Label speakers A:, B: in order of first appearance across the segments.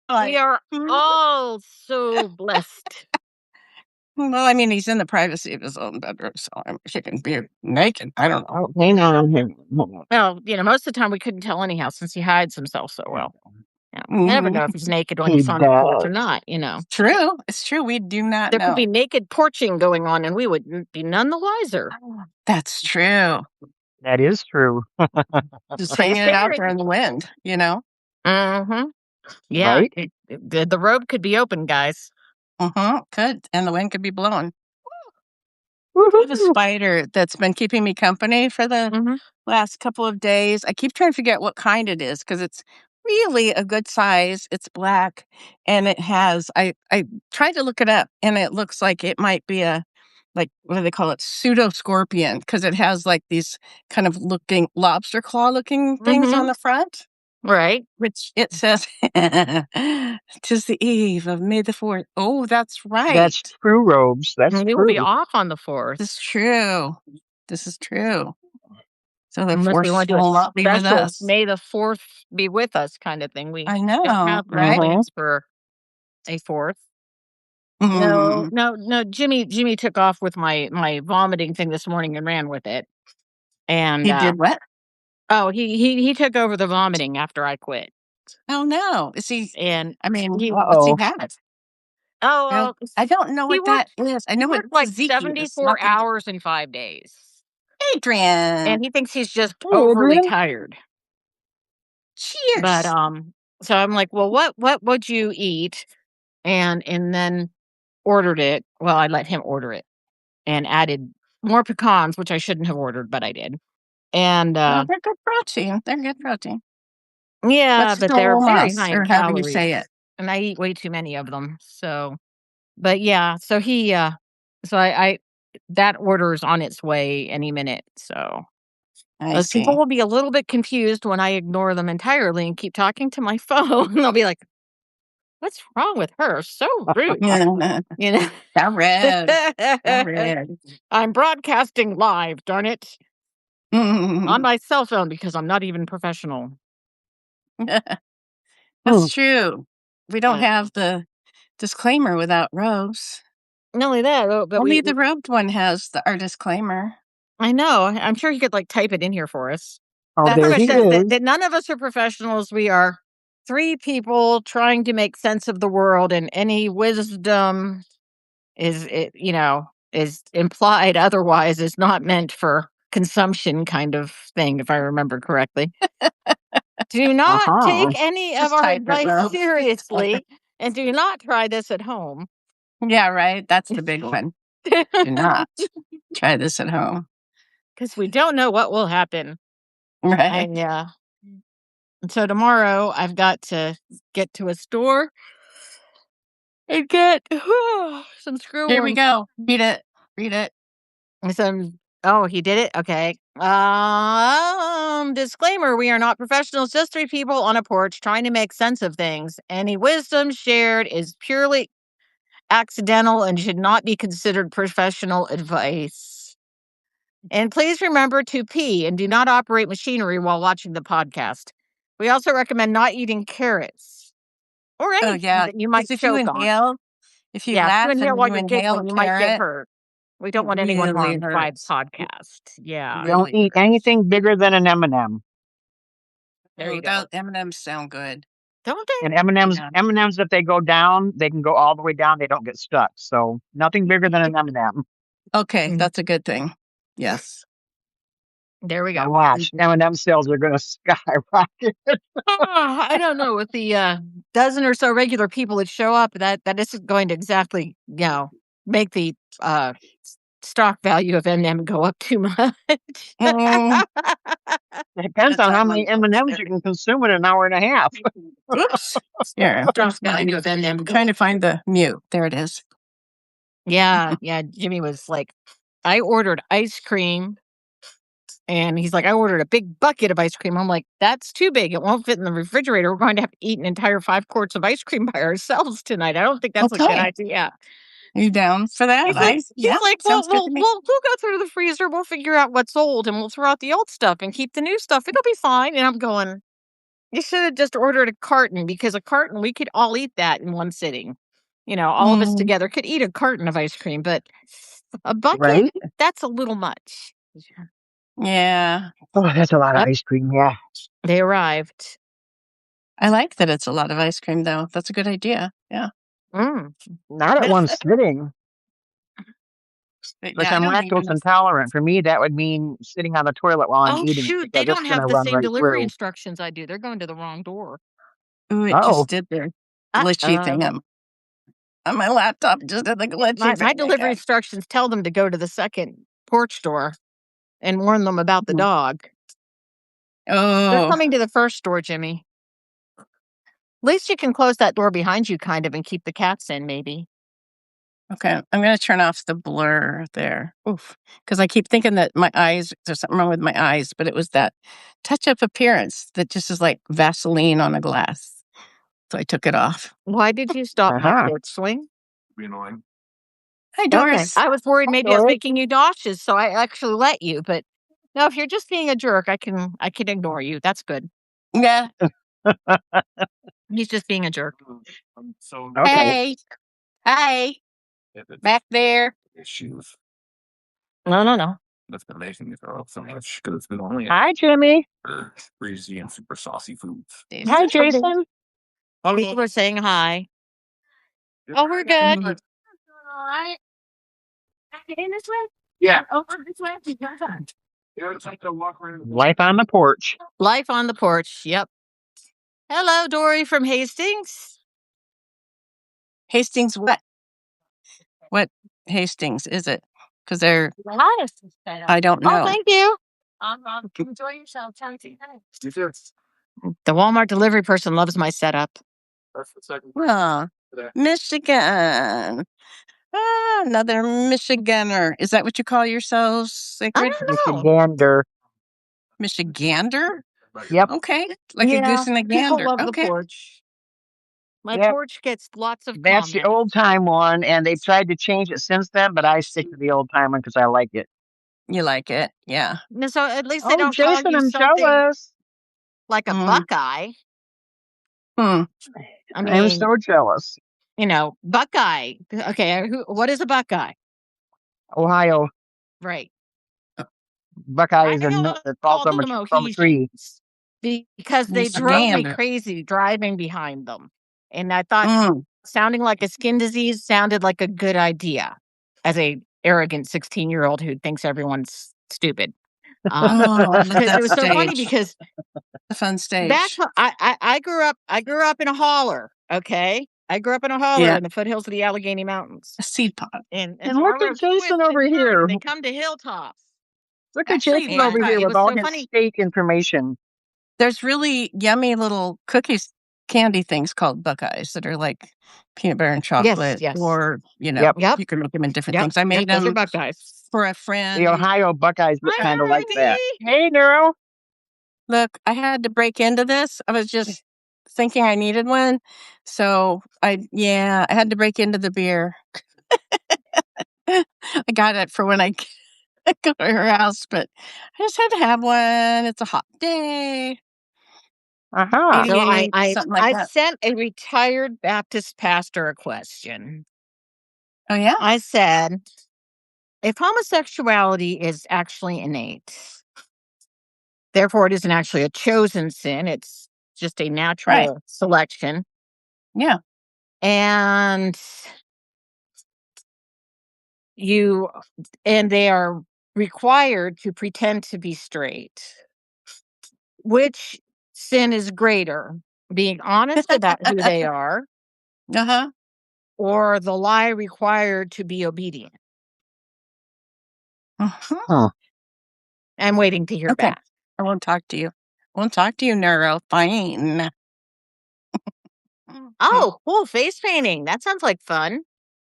A: We
B: Like,
A: are all so blessed.
B: well, I mean, he's in the privacy of his own bedroom, so he can be naked. I don't know.
C: Oh, hang on.
A: Well, most of the time we couldn't tell anyhow since he hides himself so well. You never know if he's naked when
C: He
A: he's on the porch or
C: does.
A: not,
B: True. It's true. We do not
A: There could
B: know.
A: be naked porching going on and we would be none the wiser.
B: That's true.
C: That is true.
B: Just hanging it out there in the wind,
A: Mm-hmm. Yeah.
C: Right?
A: The robe could be open, guys.
B: Could. And the wind could be blowing. I
C: Woohoo.
B: have a spider that's been keeping me company for the last couple of days. I keep trying to figure out what kind it is because it's really a good size. It's black and it has, I tried to look it up and it looks like it might be like, what do they call it? Pseudo scorpion because it has like these kind of lobster claw looking things on the front.
A: Right.
B: Which it says, "'Tis the eve of May the 4th." Oh, that's right.
C: That's true, Robes. That's
A: We will be off on the 4th.
B: This is true. This is true. So the
A: Unless we
B: 4th
A: want to do
B: will
A: a
B: not be with
A: special
B: us.
A: May the 4th be with us kind of thing. We
B: I
A: don't
B: know.
A: have
B: Right?
A: plans for a 4th.
B: Mhm.
A: No. Jimmy took off with my vomiting thing this morning and ran with it. And
B: He did what?
A: oh, he took over the vomiting after I quit.
B: Oh no. Is he?
A: And
B: I mean, what's he
C: Uh-oh.
B: had?
A: oh,
B: Well, I don't know
A: he
B: what that is. I know what
A: worked like
B: physique is.
A: 74 hours in 5 days.
B: Adrian.
A: And he thinks he's just
C: Hey,
A: overly
C: Adrian.
A: tired.
B: Cheers.
A: But so I'm like, well, what would you eat? And then ordered it. Well, I let him order it and added more pecans, which I shouldn't have ordered, but I did. And
B: Well, they're good protein. They're good protein.
A: yeah,
B: What's
A: but they're very
B: domas,
A: high in
B: or however you
A: calories.
B: say it?
A: And I eat way too many of them. So, but yeah, so he, so I that order is on its way any minute. So
B: I see.
A: people will be a little bit confused when I ignore them entirely and keep talking to my phone. They'll be like, "What's wrong with her? So rude."
B: How rude. How rude.
A: I'm broadcasting live, darn it. On my cell phone because I'm not even professional.
B: That's true. We don't have the disclaimer without Rose.
A: Not only that, but
B: Only the robed one has our disclaimer.
A: I know. I'm sure he could type it in here for us.
C: Oh,
A: That
C: there
A: pretty
C: he
A: much says
C: is.
A: that none of us are professionals. We are 3 people trying to make sense of the world, and any wisdom is implied otherwise is not meant for consumption kind of thing, if I remember correctly. Do not take any of our advice seriously, and do not try this at home.
B: Yeah, right. That's the big one. Do not try this at home.
A: Because we don't know what will happen.
B: Right.
A: And so tomorrow I've got to get to a store and get some screw.
B: Here we go. Read it. Read it.
A: Oh, he did it? Okay. Disclaimer, we are not professionals, just 3 people on a porch trying to make sense of things. Any wisdom shared is purely accidental and should not be considered professional advice. And please remember to pee and do not operate machinery while watching the podcast. We also recommend not eating carrots or anything that you might choke on.
B: If you laugh and
A: while
B: you
A: you're
B: inhale
A: giggling,
B: a
A: you might get
B: carrot,
A: hurt. We don't want anyone harmed by the podcast. Yeah.
C: Don't eat anything bigger than an M&M.
A: There you go.
B: M&Ms sound good.
A: Don't they?
C: And M&Ms, if they go down, they can go all the way down. They don't get stuck. So nothing bigger than an M&M.
B: Okay, that's a good thing. Yes.
A: There we go.
C: Now watch, M&M sales are going to skyrocket.
A: I don't know. With the dozen or so regular people that show up, that isn't going to exactly, make the stock value of M&M go up too much.
C: It depends on how many M&Ms you can consume in an hour and a half.
B: Oops. Yeah. Stock value of M&M. I'm trying to find the mute. There it is.
A: Yeah. Jimmy was like, I ordered ice cream. And he's like, I ordered a big bucket of ice cream. I'm like, that's too big. It won't fit in the refrigerator. We're going to have to eat an entire 5 quarts of ice cream by ourselves tonight. I don't think that's a good idea.
B: Are you down for that?
A: He's like, well, we'll go through the freezer. We'll figure out what's old and we'll throw out the old stuff and keep the new stuff. It'll be fine. And I'm going, You should have just ordered a carton, because a carton, we could all eat that in one sitting. All of us together could eat a carton of ice cream, but a bucket,
C: Right?
A: that's a little much.
B: Yeah.
C: Oh, that's a lot of
A: Yep.
C: ice cream. Yeah.
A: They arrived.
B: I like that it's a lot of ice cream, though. That's a good idea. Yeah.
C: Not at one sitting.
B: But
C: Because
B: yeah, I
C: I'm
B: don't think
C: lactose
B: enough.
C: intolerant. For me, that would mean sitting on the toilet while I'm
A: Oh,
C: eating it
A: shoot. They
C: because it's
A: don't
C: going
A: have
C: to
A: the
C: run
A: same
C: right
A: delivery
C: through.
A: instructions I do. They're going to the wrong door.
B: Ooh, it
C: Oh,
B: just did the glitchy thing on my laptop. It just did the glitchy
A: My
B: thing
A: delivery
B: again.
A: instructions tell them to go to the second porch door and warn them about the
B: Mhm.
A: dog. They're
B: Oh,
A: coming to the first door, Jimmy. At least you can close that door behind you, kind of, and keep the cats in, maybe.
B: okay. I'm going to turn off the blur there. Oof. Because I keep thinking that there's something wrong with my eyes, but it was that touch up appearance that just is like Vaseline on a glass. So I took it off.
A: Why did you stop my
C: uh-huh.
A: porch swing?
B: Hi,
A: Okay.
B: Doris.
A: I was worried
C: Hi,
A: maybe I was
C: Doris.
A: making you nauseous, so I actually let you. But no, if you're just being a jerk, I can ignore you. That's good.
B: Yeah.
A: He's just being a jerk.
C: Okay.
B: Hey. Hi. Back there.
A: No, no, no.
C: Hi, Jimmy. Hi,
B: Jason.
C: Jason.
A: People are saying hi. Oh, we're good.
B: Mhm.
C: Life on the porch.
A: Life on the porch. Yep. Hello, Dory from Hastings.
B: Hastings what? What Hastings is it? Because they're,
A: Hi.
B: I don't
A: Oh,
B: know.
A: thank you. The Walmart delivery person loves my setup.
B: Well, Michigan. Ah, another Michiganer. Is that what you call yourselves,
A: I
B: Sacred?
A: don't know.
C: Michigander.
B: Michigander?
C: Yep.
B: Okay. Like a
A: Yeah,
B: goose and a
A: people
B: gander.
A: love the
B: Okay.
A: porch. My
C: Yep.
A: porch gets lots of
C: That's the
A: comments.
C: old time one, and they've tried to change it since then, but I stick to the old time one because I like it.
B: You like it. Yeah.
A: No, so at least they
C: Oh,
A: don't call
C: Jason,
A: you
C: I'm
A: something
C: jealous.
A: like a
B: Mm.
A: Buckeye.
B: Hmm.
A: I
C: I'm
A: mean,
C: so jealous.
A: Buckeye. Okay, what is a Buckeye?
C: Ohio
A: Right.
C: Buckeye
A: I
C: is a nut that falls
A: call
C: from
A: them
C: from a tree.
A: Mohesians because they drove me
B: Michigander.
A: crazy driving behind them. And I thought
B: Mm.
A: sounding like a skin disease sounded like a good idea as a arrogant 16-year-old who thinks everyone's stupid.
B: Oh, I love
A: Because it
B: that
A: was so funny
B: stage.
A: because
B: The fun
A: back
B: stage.
A: I grew up in a holler, okay? I grew up in a holler
B: Yeah.
A: in the foothills of the Allegheny Mountains.
B: A seed pod.
A: And
C: And
A: so
C: look
A: our
C: at
A: roads
C: Jason
A: twist and
C: over
A: turn
C: here.
A: and they come to hilltops.
C: Look at
B: Actually,
C: Jason over
A: And
C: here
A: it
C: with
A: was
C: all
A: so
C: his
A: funny.
C: state information.
B: there's really yummy little cookies, candy things called Buckeyes that are like peanut butter and chocolate,
A: Yes.
B: or
C: Yep.
A: Yep.
B: you can make them in different
A: Yep.
B: things. I made
A: Those are
B: them
A: Buckeyes.
B: for a
C: The
B: friend.
C: Ohio Buckeyes look
A: Hi,
C: kind of like that.
A: Dorothy.
C: Hey, Neuro.
B: Look, I had to break into this. I was just thinking I needed one, so I had to break into the beer. I got it for when I go to her house, but I just had to have one. It's a hot day.
C: Uh-huh.
A: So
B: 88, something like
A: I
B: that.
A: sent a retired Baptist pastor a question.
B: Oh yeah,
A: I said, if homosexuality is actually innate, therefore it isn't actually a chosen sin, it's just a
B: right.
A: natural selection.
B: Yeah.
A: And they are required to pretend to be straight. Which sin is greater? Being honest about who they are,
B: Uh-huh.
A: or the lie required to be obedient?
B: Uh-huh.
C: Huh.
A: I'm waiting to hear
B: Okay.
A: back.
B: I won't talk to you. Neuro. Fine.
A: Oh, cool. Face painting. That sounds like fun.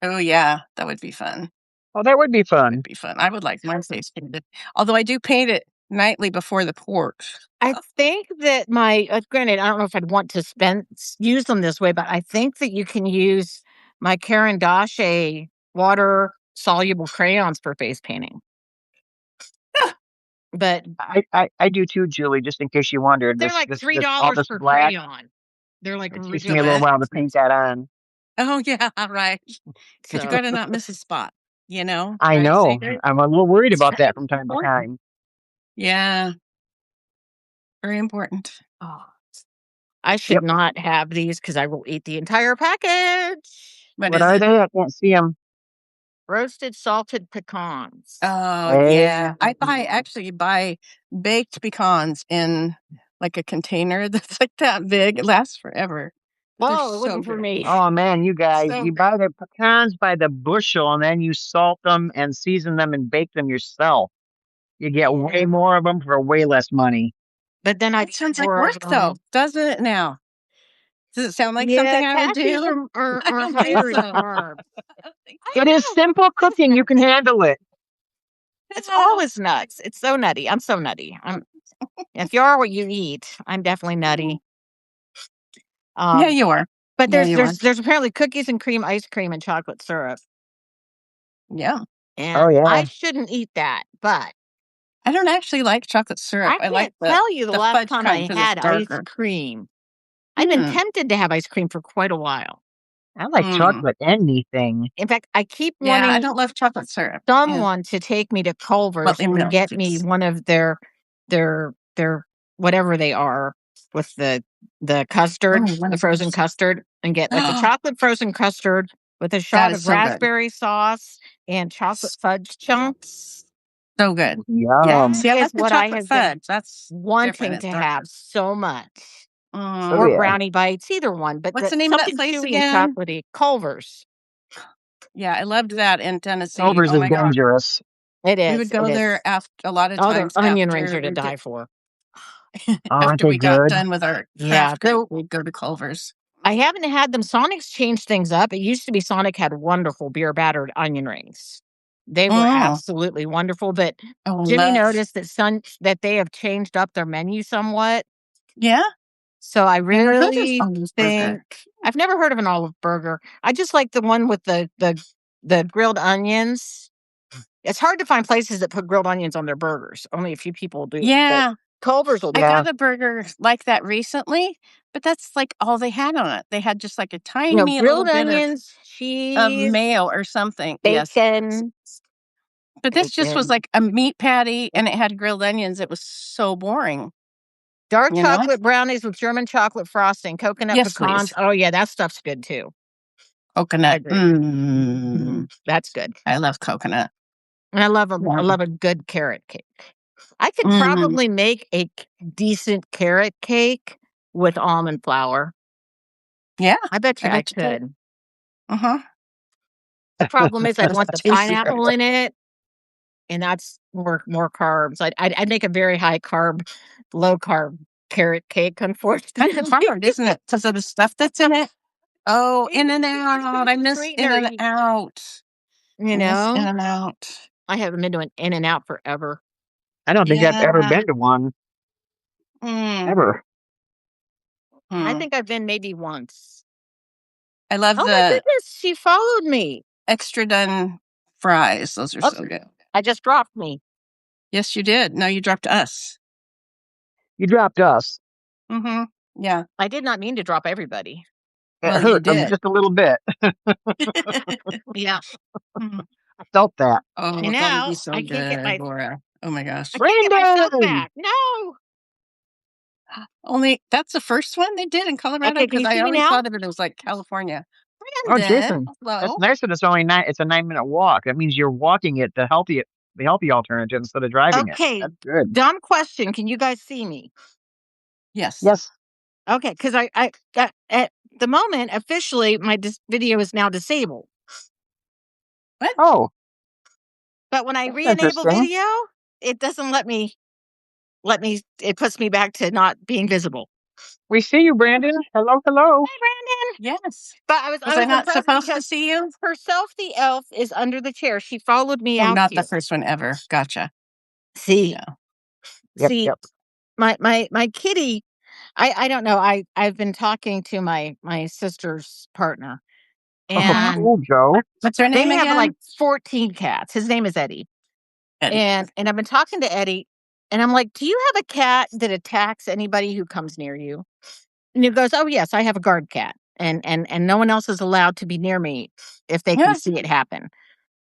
B: Oh yeah, that would be fun.
C: Oh, that would be fun.
B: I would like my face painted. Although I do paint it nightly before the porch.
A: I think that granted, I don't know if I'd want to use them this way, but I think that you can use my Karen Dache water soluble crayons for face painting. But
C: I do too, Julie. Just in case you wondered,
A: they're like
C: this all
A: $3
C: this
A: per
C: black.
A: crayon. They're like
C: It takes me a little
A: ridiculous.
C: while to paint that on.
B: Oh, yeah, right. But you
A: So
B: gotta not miss a spot, you know?
C: I
B: Try to
C: know.
B: save it.
C: I'm a little worried
B: It's
C: about
B: very
C: that from time to
B: important.
C: time.
B: Yeah, very important.
A: oh, I should
C: Yep.
A: not have these because I will eat the entire package.
B: What
C: What
B: is
C: are
B: it?
C: they? I can't see them.
A: Roasted salted pecans.
B: Oh,
C: Hey,
B: yeah. Actually buy baked pecans in, like, a container that's, like, that big. It lasts forever. They're
A: Well, it
B: so
A: wasn't for
B: good.
A: me.
C: oh man, you guys,
B: So
C: you
B: good.
C: buy the pecans by the bushel and then you salt them and season them and bake them yourself. You get way
A: Yeah.
C: more of them for way less money.
A: But then I
B: That sounds like
A: more of
B: work, though,
A: them.
B: doesn't it now? Does it sound like
A: Yeah,
B: something I would
A: cashews
B: do? I
A: are
B: don't think
A: higher in
B: so.
A: carbs.
B: I don't think
A: I
C: It is
A: know.
C: simple cooking. You can handle it.
A: It's
B: so.
A: always nuts. It's so nutty. I'm so nutty. If you are what you eat, I'm definitely nutty.
B: Yeah,
A: Um,
B: you are.
A: but
B: Yeah, you are.
A: there's apparently cookies and cream ice cream and chocolate syrup,
B: Yeah.
C: Oh
A: and I
C: yeah.
A: shouldn't eat that. But
B: I don't actually like chocolate syrup.
A: I
B: I like
A: can't tell you the
B: the
A: last
B: fudge
A: time
B: kind
A: I
B: because it's
A: had ice
B: darker.
A: cream. I've been
B: Hmm.
A: tempted to have ice cream for quite a while.
C: I like
B: Mm.
C: chocolate anything.
A: In fact, I keep
B: Yeah, I
A: wanting
B: don't love chocolate syrup. Yeah.
A: someone to take me to
B: Well,
A: Culver's
B: in
A: and
B: milk
A: get me
B: juice.
A: one of their whatever they are with the custard,
B: Oh, what
A: the
B: is
A: frozen
B: this?
A: custard, and get like a
B: That
A: chocolate frozen custard with a shot
B: is
A: of
B: so good.
A: raspberry sauce and chocolate fudge chunks.
B: So good. Yeah.
A: That
C: Yum.
B: See, I
A: is
B: like the
A: what I
B: chocolate
A: have been
B: fudge. That's different.
A: wanting
B: It's
A: to have
B: darker.
A: so much.
C: Oh
A: Or
B: Mm.
C: yeah.
A: brownie bites, either one, but
B: What's the name of that
A: something
B: place
A: chewy and
B: again?
A: chocolatey. Culver's.
B: Yeah, I loved that in Tennessee.
C: Culver's
B: Oh
C: is
B: my God.
C: dangerous.
A: It
B: We
A: is.
B: would
A: It
B: go
A: is.
B: there after a lot of
A: Oh, their
B: times
A: onion rings
B: after
A: are to
B: we
A: die for.
C: Aren't
B: after
C: they
B: we got
C: good?
B: done with our
A: Yeah,
B: crafting. We'd go to Culver's.
A: I haven't had them. Sonic's changed things up. It used to be Sonic had wonderful beer battered onion rings. They were
B: Mm.
A: absolutely wonderful, but
B: Oh,
A: Jimmy
B: love.
A: noticed that they have changed up their menu somewhat.
B: Yeah.
A: So I
B: I never heard of
A: really
B: Olive
A: think
B: Burger.
A: I've never heard of an olive burger. I just like the one with the grilled onions. It's hard to find places that put grilled onions on their burgers. Only a few people do. But
B: Yeah.
A: Culver's will
B: I
A: do.
C: Yeah.
B: got a burger like that recently, but that's like all they had on it. They had just like a
A: You know,
B: tiny little
A: grilled
B: bit
A: onions,
B: of
A: cheese,
B: mayo or something. Yes.
A: bacon,
B: But this just was
A: bacon.
B: like a meat patty and it had grilled onions. It was so boring,
A: Dark
B: you know?
A: chocolate brownies with German chocolate frosting, coconut
B: Yes,
A: pecans.
B: please.
A: Oh, yeah, that stuff's good too. I
B: Coconut.
A: agree.
B: Mm.
A: That's good.
B: I love coconut.
A: And I
B: Yeah.
A: love a good carrot cake. I could
B: Mm.
A: probably make a decent carrot cake with almond flour.
B: Yeah,
A: I bet
B: I
A: you I
B: bet you could.
A: could.
B: Uh-huh.
A: The problem is I'd
B: Does
A: want
B: it
A: the
B: taste good?
A: pineapple in it, and that's more carbs. I'd make a very high carb, low carb carrot cake,
B: Kind of
A: unfortunately.
B: hard, isn't it? Because of the stuff that's in it. Oh,
A: It's
B: In and
A: too much
B: Out.
A: because
B: I
A: it's a
B: miss In
A: sweetener.
B: and Out.
A: You
B: I miss In
A: know,
B: and Out.
A: I haven't been to an In and Out forever.
C: I don't think I've ever
B: Yeah.
C: been to one.
B: Mm.
C: Ever.
A: I
B: Hmm.
A: think I've been maybe once.
B: I love
A: Oh my
B: the
A: goodness, she followed me.
B: extra done fries. Those are
A: Oops,
B: so good.
A: I just dropped me.
B: Yes, you did. No, you dropped us.
C: You dropped us.
B: Mm-hmm. Yeah.
A: I did not mean to drop everybody.
C: It
B: Well, you
C: hurt
B: did.
C: just a little bit.
A: Yeah.
B: Mhm.
C: I felt that.
B: Oh,
A: And
B: that would be
A: now
B: so
A: I can't get
B: good, Laura. Oh my gosh.
A: myself
C: Brandon!
A: back. No.
B: Only that's the first one they did in Colorado
A: Okay, can
B: because
A: you
B: I
A: see me
B: always
A: now?
B: thought of it as like California.
C: Oh,
B: Brandon,
C: Jason. That's
B: hello.
C: nice that it's only it's a 9 minute walk. That means you're walking it the healthy alternative instead of driving it.
A: Okay.
C: That's good.
A: Dumb question. Can you guys see me?
B: Yes.
C: Yes.
A: Okay, because I at the moment officially my video is now disabled.
B: What?
C: Oh,
A: But when I
C: that's
A: re-enable
C: interesting.
A: video, it doesn't let me it puts me back to not being visible.
C: We see you, Brandon. Hello, hello.
A: Hi, Brandon.
B: Yes.
A: But
B: Was
A: I
B: I
A: was
B: not
A: impressed
B: supposed to
A: because
B: see you?
A: herself the elf is under the chair. She followed me
B: Oh,
A: out
B: not the
A: here.
B: first one ever. Gotcha.
A: See,
B: Yeah.
C: Yep,
A: see,
C: yep.
A: my kitty. I don't know. I've been talking to my sister's partner,
C: Oh,
A: and
C: cool, Joe.
B: What's her
A: they
B: name
A: have
B: again?
A: like 14 cats. His name is Eddie.
B: Eddie.
A: And I've been talking to Eddie, And I'm like, "Do you have a cat that attacks anybody who comes near you?" And he goes, "Oh, yes, I have a guard cat, and no one else is allowed to be near me if they can
B: Yeah.
A: see it happen."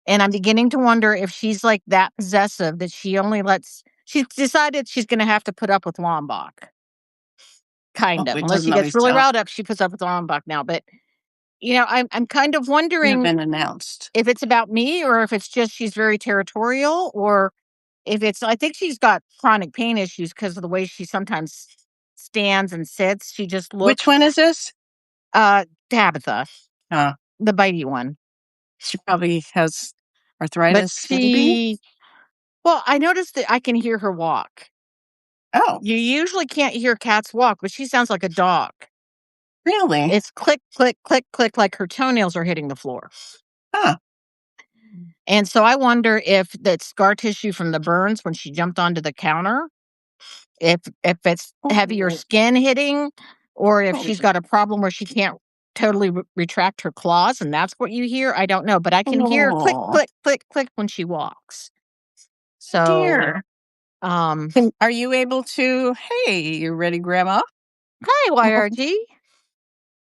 A: And I'm beginning to wonder if she's, like, that possessive that she's decided she's gonna have to put up with Lombok,
B: Oh,
A: kind of.
B: it
A: Unless
B: doesn't
A: she gets
B: always
A: really
B: tell.
A: riled up, she puts up with Lombok now, but, I'm kind of
B: You have
A: wondering
B: been announced.
A: if it's about me or if it's just she's very territorial or if it's I think she's got chronic pain issues because of the way she sometimes stands and sits. She just
B: Which
A: looks
B: one is this?
A: Tabitha,
B: Uh,
A: the bitey one.
B: she probably has
A: But
B: arthritis, maybe?
A: I noticed that I can hear her walk.
B: Oh,
A: You usually can't hear cats walk, but she sounds like a dog.
B: really?
A: It's click, click, click, click, like her toenails are hitting the floor.
B: Huh.
A: And so I wonder if that's scar tissue from the burns when she jumped onto the counter, if it's heavier
B: Oh,
A: skin hitting, or if
B: oh,
A: she's got a problem where she can't totally retract her claws, and that's what you hear. I don't know, but I can hear click,
B: oh,
A: click, click, click when she walks. So,
B: dear.
A: um,
B: Are you able to, hey, you ready, Grandma?
A: hi, YRG.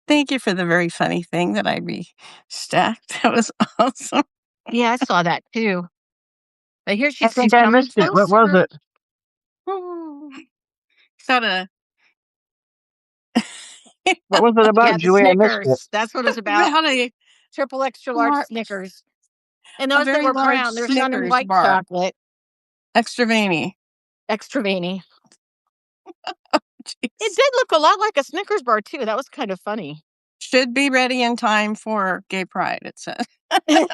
B: Thank you for the very funny thing that I restacked. That was awesome.
A: Yeah, I saw that too. But here
C: I
A: she's
C: think I
A: coming
C: missed it. What was
A: closer.
C: it?
B: Oh, got a
C: What was it
A: Yeah,
C: about,
A: the
C: Julie? I missed it.
A: Snickers. That's what it's about.
B: about
A: Triple extra large Snickers. And
B: a
A: those that
B: very
A: were
B: large
A: brown, there's none in
B: Snickers
A: white
B: bar,
A: chocolate.
B: extra veiny.
A: Extra veiny. It
B: Jeez.
A: did look a lot like a Snickers bar too. That was kind of funny.
B: Should be ready in time for Gay Pride, it said. That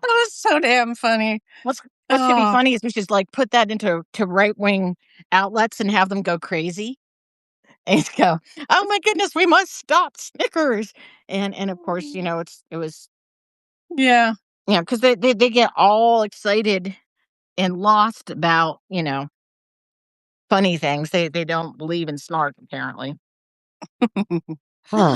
B: was so damn funny.
A: What should be
B: Oh,
A: funny is we should like put that into right wing outlets and have them go crazy and go, "Oh my goodness, we must stop Snickers!" And of course, it was
B: yeah.
A: because they get all excited and lost about funny things. They don't believe in snark apparently.
C: Hmm.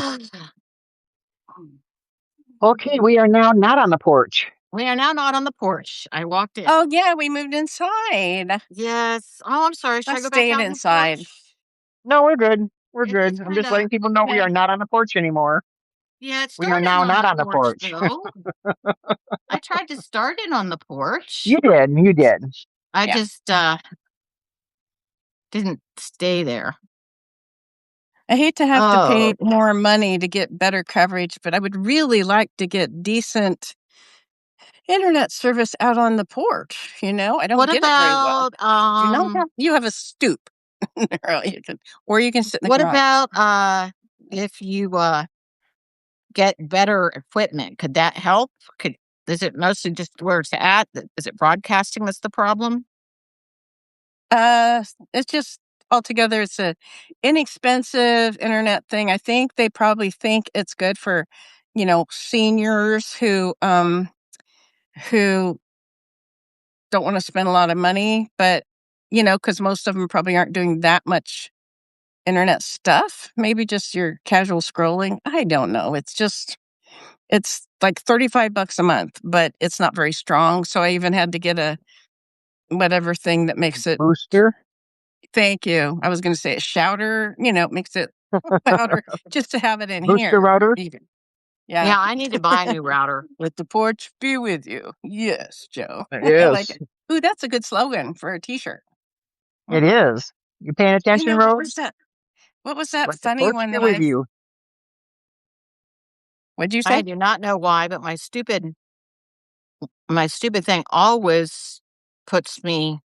C: Okay, we are now not on the porch.
A: We are now not on the porch. I walked in.
B: Oh, yeah, we moved inside.
A: Yes. Oh, I'm sorry. Should
B: I
A: I go back
B: stayed
A: out on the
B: inside.
A: porch?
C: No, we're good. We're
A: It's
C: good. I'm
A: kind
C: just
A: of
C: letting people know we are not on the porch anymore.
A: yeah. It's
C: We are
A: starting
C: now
A: on
C: not
A: the
C: on the
A: porch
C: porch.
A: though. I tried to start it on the porch.
C: You did. You did.
A: I
B: Yeah.
A: just didn't stay there.
B: I hate to have to pay
A: Oh,
B: more money to get better coverage, but I would really like to get decent internet service out on the porch. I don't
A: what
B: get it very well.
A: about
B: Do you know that? You have a stoop. Or you can sit in the
A: what
B: garage.
A: about if you get better equipment? Could that help? Could Is it mostly just where it's at? Is it broadcasting that's the problem?
B: Uh, it's just altogether, it's a inexpensive internet thing. I think they probably think it's good for, seniors who don't want to spend a lot of money, but because most of them probably aren't doing that much internet stuff. Maybe just your casual scrolling. I don't know. It's like $35 a month, but it's not very strong. So I even had to get a whatever thing that makes it.
C: Booster.
B: Thank you. I was going to say a shouter, makes it louder just to have it in
C: Booster
B: here.
C: router.
B: Even. Yeah.
A: Yeah, I need to buy a new router.
B: Let the porch be with you. Yes, Joe.
C: It
B: I like
C: is.
B: it. Ooh, that's a good slogan for a t-shirt.
C: It
B: Mm.
C: is. You paying attention,
B: What was
C: Rose?
B: that? What was that
C: Let the
B: funny
C: porch
B: one
C: be
B: that
C: with you.
B: what'd you
A: I
B: say?
A: do not know why, but my stupid thing always puts me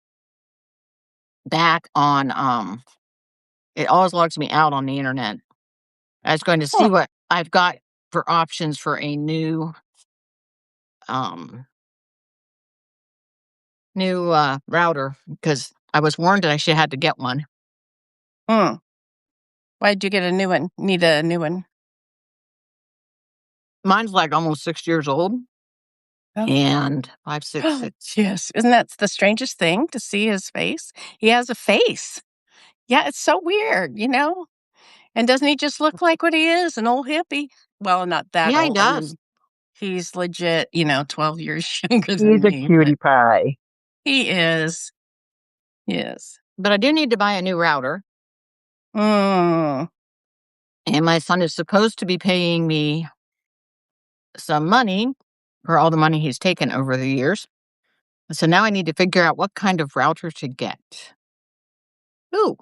A: back on it always logs me out on the internet. I was going to see
B: Oh,
A: what I've got for options for a um new router because I was warned that I should had to get one.
B: hmm. Why'd you get a new one? Need a new one.
A: Mine's like almost 6 years old
B: Oh.
A: and 566.
B: Yes. Isn't that the strangest thing to see his face? He has a face. Yeah, it's so weird. And doesn't he just look like what he is, an old hippie? Well, not that
A: Yeah, he
B: old. I
A: does.
B: mean, he's legit, 12 years younger
C: He's
B: than
C: a
B: me, but
C: cutie pie.
B: he is. Yes.
A: But I do need to buy a new router.
B: Mm.
A: And my son is supposed to be paying me some money for all the money he's taken over the years. So now I need to figure out what kind of router to get. Ooh,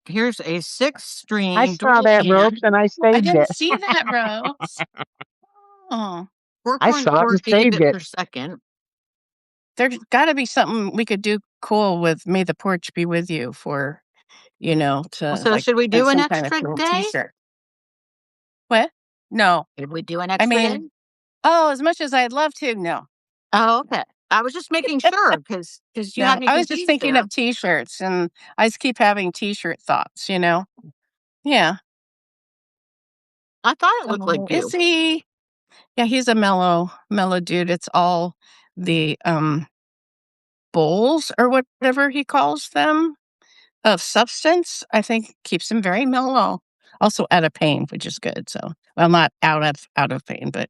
A: here's a 6-string
C: I saw
A: dual
C: that
A: band
C: ropes and I
B: I
C: saved
B: didn't
C: it.
B: see that, Rose. Oh,
C: I saw it
A: 4.4
C: and saved
A: gigabit
C: it.
A: per second.
B: there's got to be something we could do cool with "May the Porch Be With You" for, to
A: So
B: like
A: should we
B: print
A: do an
B: some kind of
A: extra
B: cool
A: day?
B: T-shirt. What? No.
A: Should we do an
B: I
A: extra day?
B: mean, oh, as much as I'd love to, no.
A: Oh, okay. I was just making sure because you
B: No,
A: had me
B: I was just
A: confused
B: thinking
A: there.
B: of T-shirts, and I just keep having T-shirt thoughts. Yeah.
A: I thought it looked
B: Oh,
A: like
B: is
A: you.
B: he? Yeah, he's a mellow dude. It's all the bowls or whatever he calls them of substance. I think keeps him very mellow. Also out of pain, which is good. So, well, not out of pain, but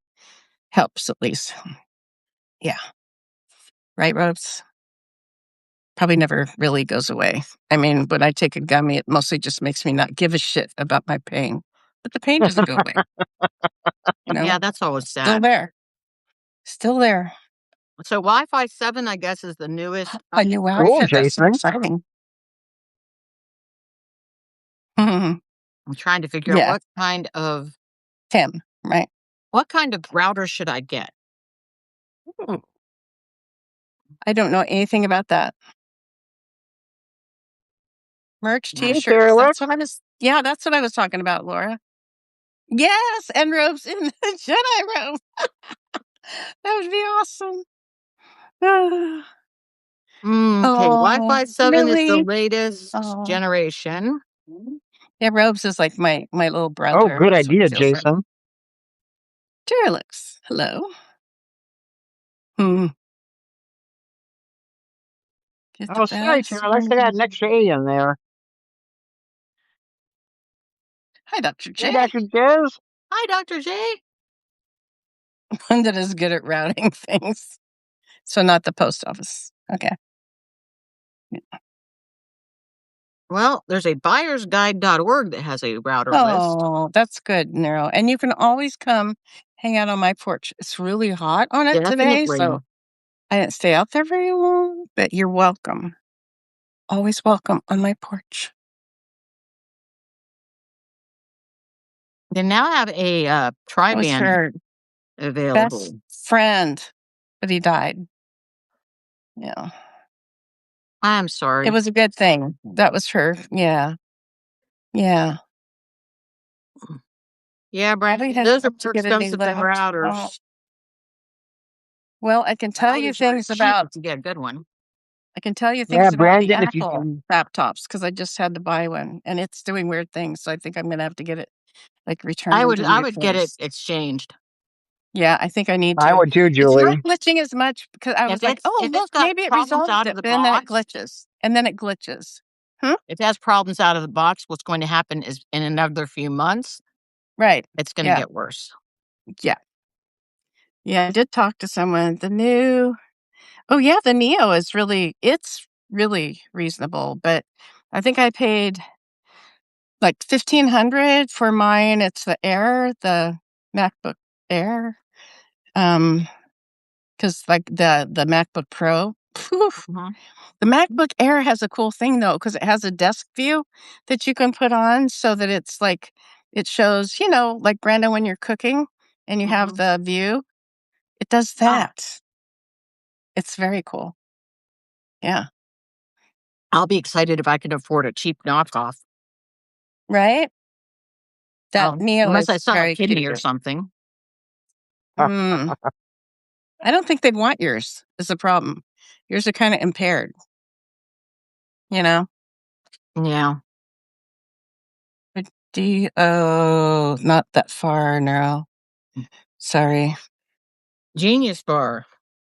B: helps at least. Yeah, right, Rose. Probably never really goes away. I mean, when I take a gummy, it mostly just makes me not give a shit about my pain. But the pain doesn't go away,
A: Yeah, that's always
B: Still
A: sad.
B: there. Still there.
A: So Wi-Fi 7, I guess, is the newest.
B: A new
C: Cool,
B: outfit. That's so
C: Jason.
B: exciting.
A: I'm trying to figure out
B: Yeah, Tim, right?
A: what kind of router should I get?
B: Mm. I don't know anything about that. Merch
A: Yeah.
C: Hey,
B: T-shirts.
C: Fearless.
B: That's what I was talking about, Laura. Yes, and robes in the Jedi robe. That would be awesome.
A: Okay,
B: Oh,
A: Wi-Fi 7 is the
B: really?
A: latest
B: Oh,
A: generation.
B: yeah. Robes is like my little
C: Oh,
B: brother,
C: good
B: so it
C: idea,
B: feels right.
C: Jason.
B: Derelix, hello. Hmm. Get the
C: Oh, sorry,
B: best.
C: Fearless. I got an extra A in there.
B: Hi, Dr.
C: Hey,
B: J.
C: Dr. Jez.
A: Hi, Dr. J.
B: One that is good at routing things. So not the post office. Okay.
A: Well, there's a buyersguide.org that has a router list.
B: Oh, that's good, Nero. And you can always come hang out on my porch. It's really hot on it today,
A: Definitely.
B: so I didn't stay out there very long, but you're welcome. Always welcome on my porch.
A: They now have a
B: That was
A: tri-band
B: her
A: available.
B: best friend, but he died. Yeah.
A: I'm
B: It
A: sorry.
B: was a good thing. That was her. Yeah. Yeah.
A: Yeah, Brent,
B: Probably had
A: those are
B: to
A: more
B: get a new
A: expensive than
B: laptop.
A: routers.
B: Well, I can tell you
A: Routers are
B: things
A: cheap
B: about
A: to get a good one.
B: I can tell you
C: Yeah,
B: things about the
C: Brandon, if you
B: Apple
C: can.
B: laptops because I just had to buy one and it's doing weird things. So I think I'm gonna have to get it like returned
A: I
B: into
A: would
B: a
A: I
B: new
A: would get it
B: place.
A: exchanged.
B: Yeah, I think I need
C: I
B: to.
C: would too,
B: It's not
C: Julie.
B: glitching as much because I was
A: If
B: like,
A: it's
B: oh
A: if it's
B: look,
A: got
B: maybe it
A: problems
B: resolved
A: out of
B: it,
A: the
B: but then it
A: box,
B: glitches. And then it glitches. Hmm?
A: if it has problems out of the box, what's going to happen is in another few months,
B: Right.
A: it's going to
B: Yeah.
A: get worse.
B: Yeah. Yeah. I did talk to someone. The Neo it's really reasonable, but I think I paid like 1,500 for mine. It's the MacBook Air. Because like the MacBook Pro, phew,
A: Mhm.
B: the MacBook Air has a cool thing though, because it has a desk view that you can put on so that it's like it shows, like Brandon when you're cooking and you have
A: Mhm.
B: the view. It does
A: Oh,
B: that. It's very cool. Yeah.
A: I'll be excited if I can afford a cheap knockoff.
B: Right? That Neo
A: Unless I
B: is
A: sell a
B: very
A: kidney or
B: cute.
A: something.
B: Mm. I don't think they'd want yours is the problem. Yours are kind of impaired, you know?
A: Yeah.
B: But not that far, Neuro. Sorry.
A: Genius bar.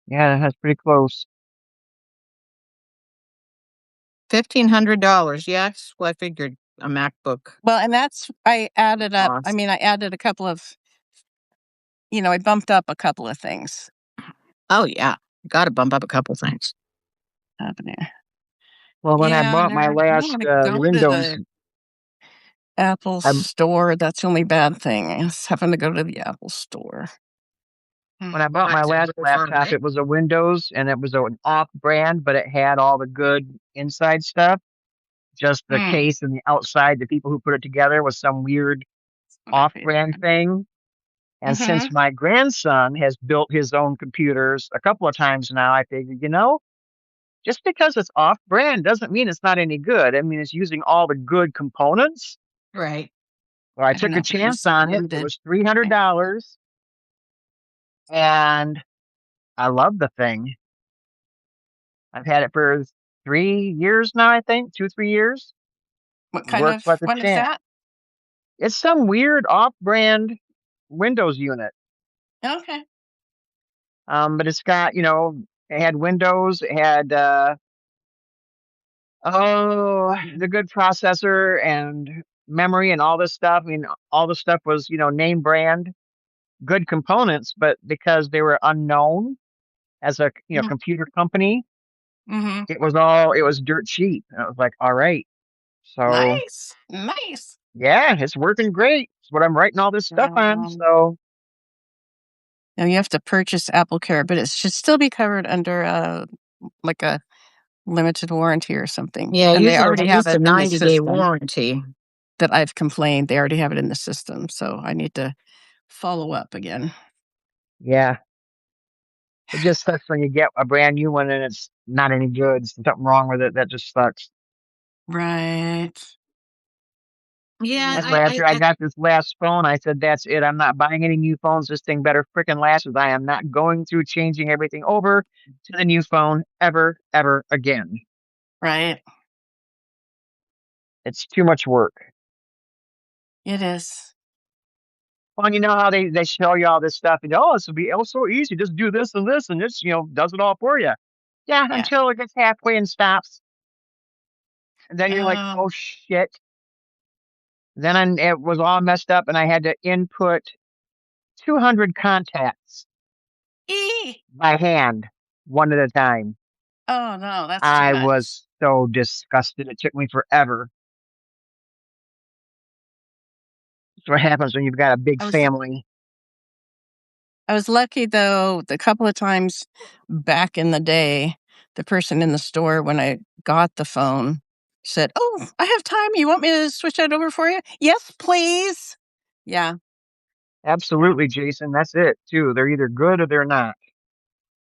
C: Yeah, that's pretty close.
A: $1,500. Yes, well, I figured a MacBook
B: Well, and I added up. I
A: cost.
B: mean, I added a couple of, I bumped up a couple of things
A: Oh yeah, got to bump up a couple things.
B: happening.
C: Well, when I
B: Yeah, I
C: bought my
B: never I don't
C: last
B: wanna go to
C: Windows,
B: the Apple
C: I,
B: store, that's the only bad thing, is having to go to the Apple store.
C: when I bought my
A: Nice and
C: last
A: really far
C: laptop,
A: away.
C: it was a Windows and it was an off brand, but it had all the good inside stuff. Just the
B: Mm,
C: case and the outside, the people who put it together was some weird
B: that's what I
C: off
B: figured.
C: brand thing. And since
B: Mhm.
C: my grandson has built his own computers a couple of times now, I figured, just because it's off brand doesn't mean it's not any good. I mean, it's using all the good components.
A: Right.
C: So I
B: I don't
C: took a
B: know if it
C: chance
B: was
C: on it. It
B: limited.
C: was $300 and I love the thing. I've had it for 3 years now, I think, 2, 3 years.
B: What
C: It
B: kind
C: works
B: of
C: like a
B: one is
C: champ.
B: that?
C: It's some weird off brand Windows unit.
B: Okay.
C: But it's got, it had Windows, it had, the good processor and memory and all this stuff. I mean, all the stuff was, name brand, good components, but because they were unknown as a,
B: Mhm.
C: computer company,
B: Mhm.
C: it was dirt cheap. And I was like, all right. So
B: Nice. Nice.
C: yeah, it's working great. It's what I'm writing all this stuff on.
B: Um,
C: So
B: Now you have to purchase Apple Care, but it should still be covered under, like a limited warranty or something,
A: Yeah,
B: and they
A: usually
B: already
A: at
B: have
A: least a
B: it in the
A: 90-day
B: system
A: warranty.
B: that I've complained. They already have it in the system, so I need to follow up again.
C: yeah, it just sucks when you get a brand new one and it's not any good. There's something wrong with it. That just sucks.
B: Right.
A: Yeah,
C: That's
B: Yeah.
C: why after I got this last phone, I said, that's it. I'm not buying any new phones. This thing better freaking last. I am not going through changing everything over to the new phone ever, ever again.
B: Right.
C: It's too much work.
B: It is.
C: Well, you know how they show you all this stuff and this will be so easy. Just do this and this, does it all for you. Yeah,
B: Yeah.
C: until it gets halfway and stops. And then you're like, oh
B: Um,
C: shit. It was all messed up and I had to input 200 contacts
B: ee!
C: by hand, one at a time.
B: Oh, no, that's too
C: I
B: much.
C: was so disgusted. It took me forever. That's what happens when you've got a big
B: I was
C: family.
B: I was lucky, though, the couple of times back in the day, the person in the store, when I got the phone, said, "Oh, I have time. You want me to switch that over for you?" "Yes, please." Yeah.
C: Absolutely, Jason. That's it, too. They're either good or they're not.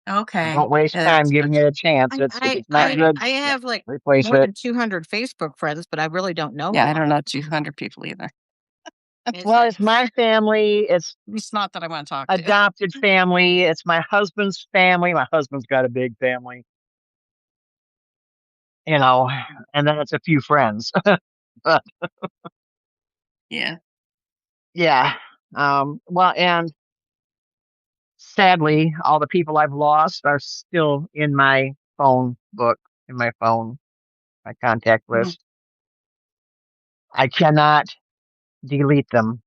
B: Okay.
C: Don't waste
B: Yeah,
C: time
B: that's
C: giving
B: good.
C: it a chance.
A: I
C: If
A: I
C: it's not
A: I
C: good,
A: I
C: yeah,
A: have, like,
C: replace
A: more
C: it.
A: than 200 Facebook friends, but I really don't know a
B: Yeah, I
A: lot.
B: don't know 200 people either.
A: Is
C: Well,
A: it?
C: it's my family. It's
B: At least not that I wanna talk to.
C: adopted family. It's my husband's family. My husband's got a big family, you know, and then it's a few friends. But
B: Yeah.
C: yeah. Well, and sadly, all the people I've lost are still in my phone book, in my phone, my contact
B: Mhm.
C: list. I cannot delete them.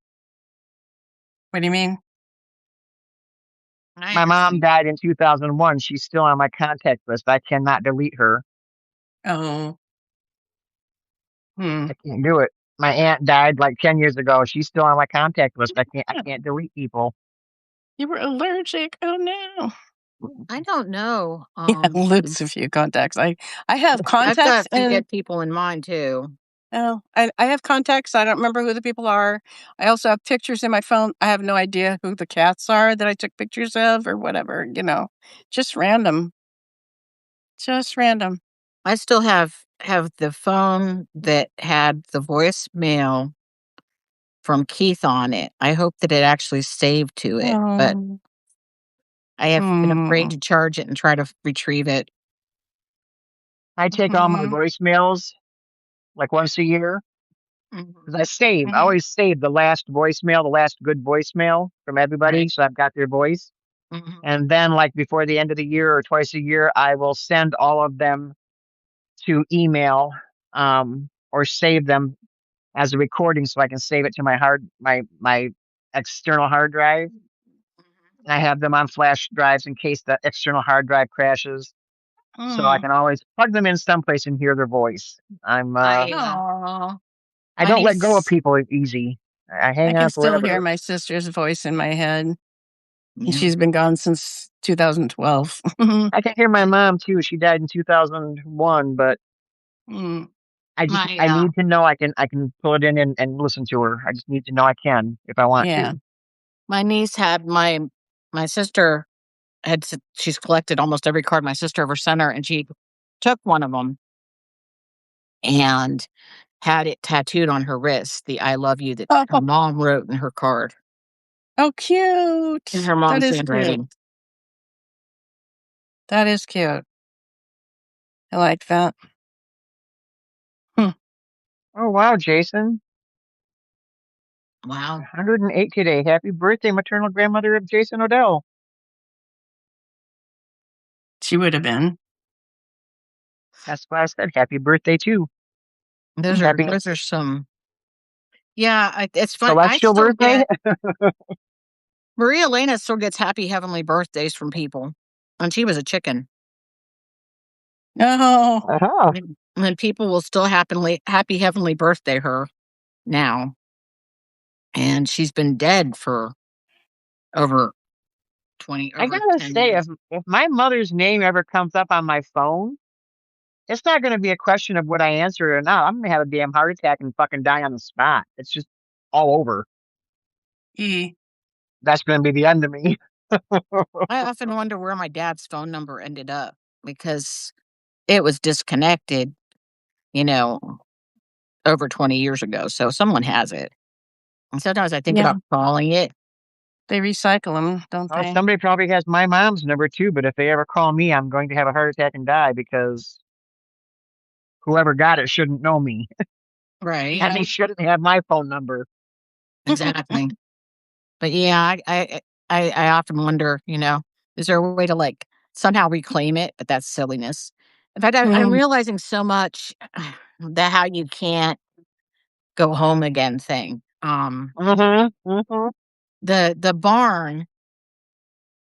B: What do you mean?
A: I
C: My mom
A: understand.
C: died in 2001. She's still on my contact list. I cannot delete her.
B: Oh. Hmm.
C: I can't do it. My aunt died like 10 years ago. She's still on my contact list. I
B: Yeah.
C: can't delete people.
B: You were allergic. Oh, no.
A: I don't know.
B: Yeah, lose a few contacts. I have
A: I've
B: contacts
A: got
B: and
A: forget people in mind too.
B: oh, I have contacts, I don't remember who the people are. I also have pictures in my phone. I have no idea who the cats are that I took pictures of or whatever, just random, just random.
A: I still have the phone that had the voicemail from Keith on it. I hope that it actually saved to it, but
B: Oh,
A: I have been afraid
B: mm,
A: to charge it and try to retrieve it.
C: I take all my
B: mhm,
C: voicemails like once a year because
A: Mhm.
C: I
B: mhm,
C: always save the last voicemail, the last good voicemail from everybody.
A: Right.
C: So I've got their voice.
A: Mhm.
C: And then, like before the end of the year or twice a year, I will send all of them to email or save them as a recording so I can save it to my external hard drive.
A: Mhm.
C: I have them on flash drives in case the external hard drive crashes. so I
B: Mm.
C: can always plug them in someplace and hear their voice.
B: Aw.
C: I
A: my
C: don't let go of
A: niece,
C: people easy. I
B: I
C: hang
B: can
C: on
B: still hear
C: forever.
B: my sister's voice in my head. And
A: yeah,
B: she's been gone since 2012.
C: I can hear my mom too. She died in 2001, but
B: Mm.
A: my
C: I need to know I can pull it in and listen to her. I just need to know I can if I want
B: Yeah.
C: to.
A: my niece had my sister she's collected almost every card my sister ever sent her, and she took one of them and had it tattooed on her wrist, the "I love you" that her
B: Oh,
A: mom wrote in her card
B: oh,
A: in
B: cute.
A: her
B: That
A: mom's
B: is cute.
A: handwriting.
B: That is cute. I like that. Hmm.
C: Oh wow, Jason.
A: Wow.
C: 108 today. Happy birthday, maternal grandmother of Jason Odell.
B: She would have been.
C: That's why I said happy birthday too. Happy
A: Those are some yeah, it's fun. I
C: celestial
A: still
C: birthday.
A: get Maria Elena still gets happy heavenly birthdays from people, and she was a chicken.
B: No.
C: Uh-huh.
A: And people will still happy heavenly birthday her now, and she's been dead for over
C: I
A: over
C: gotta
A: 10
C: say,
A: years.
C: if my mother's name ever comes up on my phone, it's not gonna be a question of would I answer it or not. I'm gonna have a damn heart attack and fucking die on the spot. It's just all over.
B: E.
C: That's gonna be the end of me.
A: I often wonder where my dad's phone number ended up because it was disconnected, you know, over 20 years ago, so someone has it. And sometimes I think
B: Yeah.
A: about calling it.
B: They recycle them, don't
C: Well,
B: they?
C: somebody probably has my mom's number too, but if they ever call me, I'm going to have a heart attack and die because whoever got it shouldn't know me.
A: Right,
C: And they shouldn't have my phone number.
A: exactly. But yeah, I often wonder, is there a way to like somehow reclaim it? But that's silliness. In fact, I'm
B: Mm.
A: realizing so much that how you can't go home again thing.
C: Mm-hmm. Mm-hmm.
A: The barn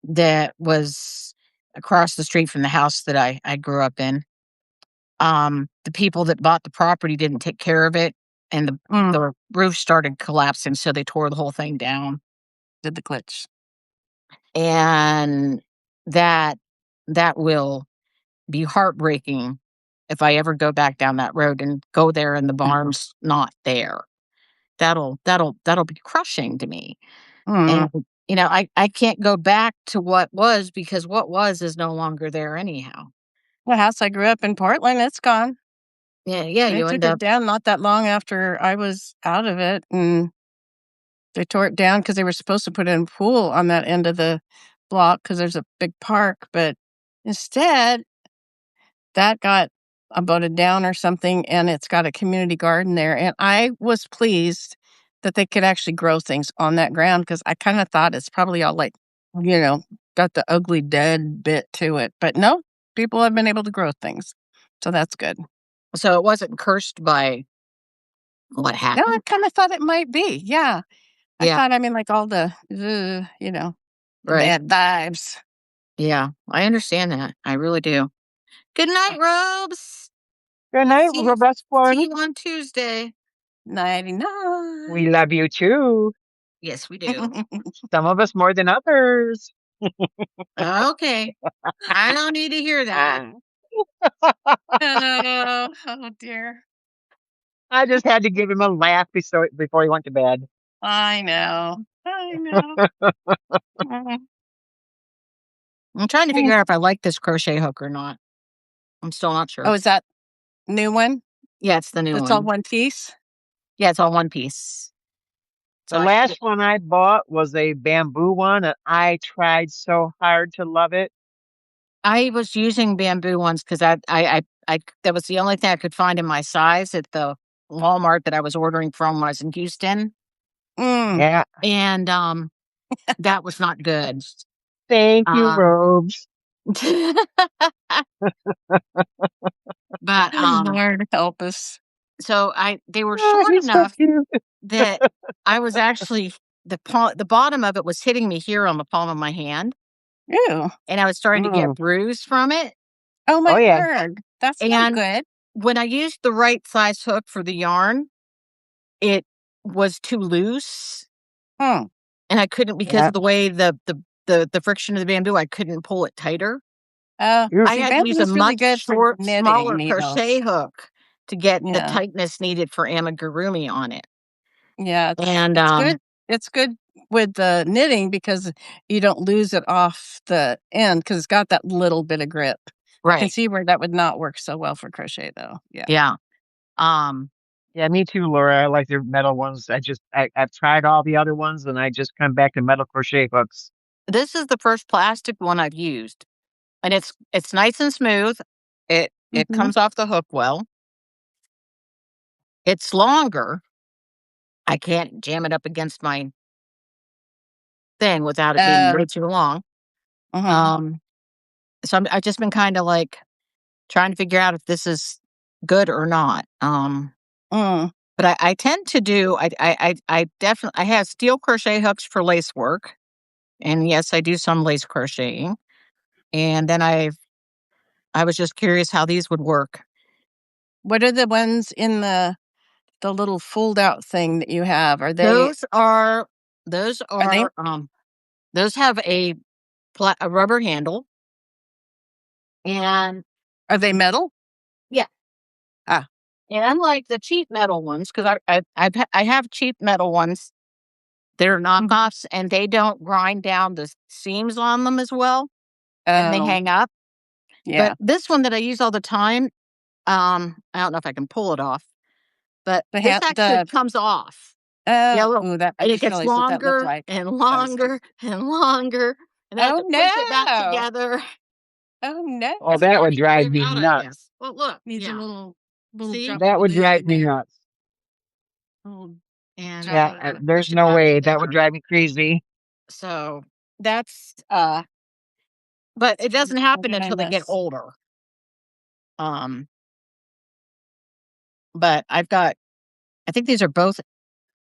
A: that was across the street from the house that I grew up in. The people that bought the property didn't take care of it, and
B: Mm.
A: the roof started collapsing, so they tore the whole thing down.
B: Did the glitch.
A: And that that will be heartbreaking if I ever go back down that road and go there and the barn's not there. That'll be crushing to me. And,
B: Mm.
A: I can't go back to what was because what was is no longer there anyhow.
B: The house I grew up in Portland, it's gone.
A: Yeah, yeah,
B: They
A: you
B: took
A: end
B: it
A: up
B: down not that long after I was out of it, and they tore it down because they were supposed to put in a pool on that end of the block because there's a big park, but instead, that got abutted down or something, and it's got a community garden there, and I was pleased that they could actually grow things on that ground because I kinda thought it's probably all, like, got the ugly dead bit to it, but no, people have been able to grow things, so that's good.
A: so it wasn't cursed by what
B: No, I
A: happened.
B: kinda thought it might be, yeah. I
A: Yeah,
B: thought, I mean, like, all the, the
A: right.
B: bad vibes.
A: Yeah, I understand that. I really do. Good night, Robes.
C: Good
A: We'll
C: night,
A: see you
C: best
A: see
C: one.
A: you on Tuesday.
B: 99.
C: We love you too.
A: Yes, we do.
C: Some of us more than others.
A: Okay. I don't need to hear that.
C: Ah,
B: Oh, dear.
C: I just had to give him a laugh before he went to bed.
B: I know. I know. Mm.
A: I'm trying to figure out if I like this crochet hook or not. I'm still not
B: Oh,
A: sure.
B: is that new one?
A: Yeah, it's the new
B: That's all
A: one.
B: one piece?
A: Yeah, it's all one piece. So
C: The last one I bought was a bamboo one, and I tried so hard to love it.
A: I was using bamboo ones because I that was the only thing I could find in my size at the Walmart that I was ordering from when I was in Houston,
B: Mm.
C: Yeah.
A: and that was not good.
C: Thank you,
A: Um,
C: Robes.
A: but
B: Lord help us.
A: so they were
C: Oh,
A: short
C: he's so
A: enough
C: cute.
A: that I was actually the bottom of it was hitting me here on the palm of my hand,
B: Ew.
A: and I was starting to get
C: Mm.
A: bruised from it.
B: Oh
C: Oh
B: my
C: yeah.
B: word. That's not
A: And
B: good.
A: when I used the right size hook for the yarn, it was too loose,
B: Hmm.
A: and I couldn't because
C: Yeah.
A: of the way the friction of the bamboo, I couldn't pull it tighter. I
C: Oof.
B: See,
A: had to use
B: bamboo
A: a
B: is really
A: much
B: good for knitting
A: smaller crochet
B: needles.
A: hook to get the
B: Yeah.
A: tightness needed for amigurumi on it.
B: Yeah.
A: And,
B: It's good. It's good with the knitting because you don't lose it off the end because it's got that little bit of grip. I can
A: right,
B: see where that would not work so well for crochet though. Yeah.
A: yeah. Um,
C: Yeah, me too, Laura. I like the metal ones. I've tried all the other ones, and I just come back to metal crochet hooks.
A: this is the first plastic one I've used, and it's nice and smooth. It
B: Mm-hmm.
A: comes off the hook well. It's longer. I can't jam it up against my thing without it being way too long.
B: Uh-huh.
A: Um, so I've just been kinda, like, trying to figure out if this is good or not.
B: Mm.
A: But I tend to do I definitely I have steel crochet hooks for lace work, and yes, I do some lace crocheting, and then I was just curious how these would work.
B: What are the ones in the little fold out thing that you have?
A: Those are
B: Are they
A: those have a rubber handle, and
B: are they metal?
A: yeah,
B: Ah.
A: and unlike the cheap metal ones, 'cause I have cheap metal ones, they're
B: Mhm.
A: knockoffs, and they don't grind down the seams on them as well, and they
B: Oh,
A: hang up. But
B: yeah.
A: this one that I use all the time, I don't know if I can pull it off, but this actually
B: The
A: comes off.
B: oh,
A: Yellow,
B: ooh, that I
A: and it
B: just
A: gets
B: realized what that looked
A: longer
B: like.
A: and
B: That was cute.
A: longer and longer, and I have
B: Oh,
A: to push it back
B: no.
A: together.
B: Oh, no.
C: Oh,
A: It's
C: that would
A: starting to
C: drive
A: give
C: me
A: out, I
C: nuts.
A: guess. Well, look,
B: Needs a
A: yeah,
B: little
A: see?
B: drop of
C: That would
B: glue
C: drive
B: in
C: me
B: there.
C: nuts.
B: Little
A: And
B: drop
C: Yeah,
A: I
B: of
A: have
B: glue.
A: to
C: there's
A: push it
C: no
A: back
C: way that would
A: together.
C: drive me crazy.
A: So that's but it
B: What
A: doesn't happen
B: did I
A: until they get
B: miss?
A: older. Um, but I think these are both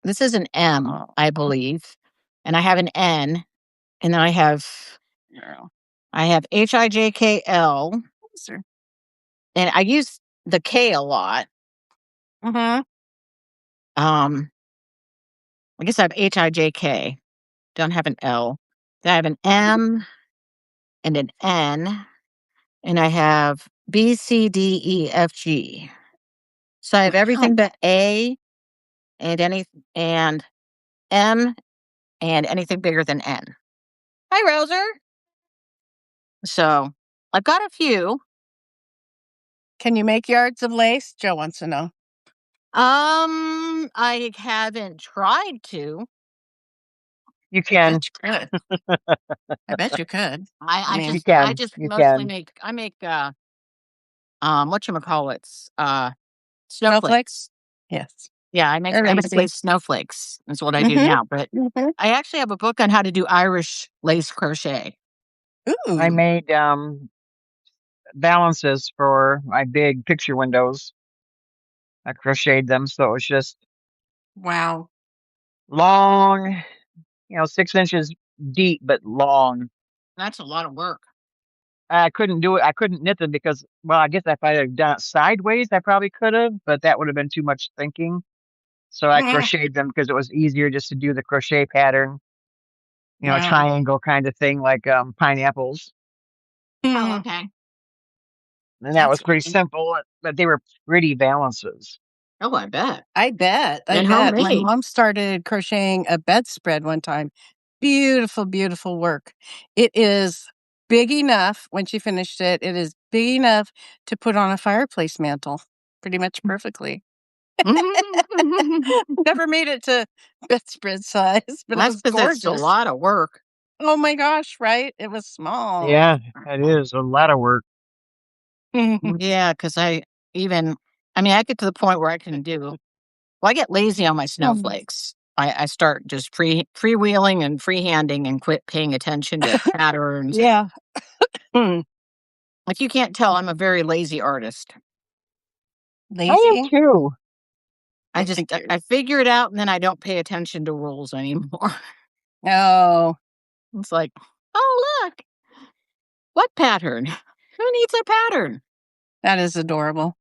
A: this is an M,
B: Oh,
A: I believe, and I have an N, and then
B: girl.
A: I have HIJKL,
B: These are
A: and I use the K a lot.
B: mhm.
A: Um, I guess I have HIJK, don't have an L. Then I have an M and an N, and I have BCDEFG. So I have
B: Wow.
A: everything but A and and M and anything bigger than N. Hi, Roser. So I've got a few.
B: Can you make yards of lace? Joe wants to know.
A: I haven't tried to.
C: You
B: I
C: can,
B: bet you could. I bet you could. I
C: you
B: mean,
A: I
C: can,
A: just
C: you
A: mostly
C: can.
A: make whatchamacallits,
B: snowflakes?
A: snowflakes.
B: Yes.
A: Yeah,
B: They're
A: I make
B: easy.
A: lace snowflakes. That's what I do
B: Mhm.
A: now. But
B: Mhm.
A: I actually have a book on how to do Irish lace crochet.
C: I
B: Ooh.
C: made balances for my big picture windows. I crocheted them, so it was just
B: Wow.
C: long, 6 inches deep, but long.
A: That's a lot of work.
C: I couldn't do it. I couldn't knit them because, well, I guess if I had done it sideways, I probably could have, but that would have been too much thinking. So I
B: Mhm.
C: crocheted them because it was easier just to do the crochet pattern,
B: Yeah.
C: triangle kind of thing, like pineapples.
A: Oh,
B: Mhm.
A: okay.
C: And that
B: That's
C: was pretty
B: funny.
C: simple, but they were pretty balances.
A: Oh, I bet.
B: I bet. I
A: And
B: bet. My
A: homemade.
B: mom started crocheting a bedspread one time. Beautiful, beautiful work. It is big enough when she finished it. It is big enough to put on a fireplace mantle pretty much perfectly. Never made it to bedspread size, but it
A: That's
B: was
A: because it's a
B: gorgeous.
A: lot of work.
B: Oh my gosh, right? It was small.
C: Yeah, it is a lot of work.
A: Yeah, because I mean, I get to the point where I can do well, I get lazy on my snowflakes. I start just freewheeling and freehanding and quit paying attention to patterns.
B: Yeah. Mm.
A: If you can't tell, I'm a very lazy artist.
C: I am
B: Lazy?
C: too.
A: I
B: I
A: just
B: think you're
A: I figure it out and then I don't pay attention to rules anymore.
B: Oh.
A: It's like, oh look, what pattern? Who needs a pattern?
B: That is adorable.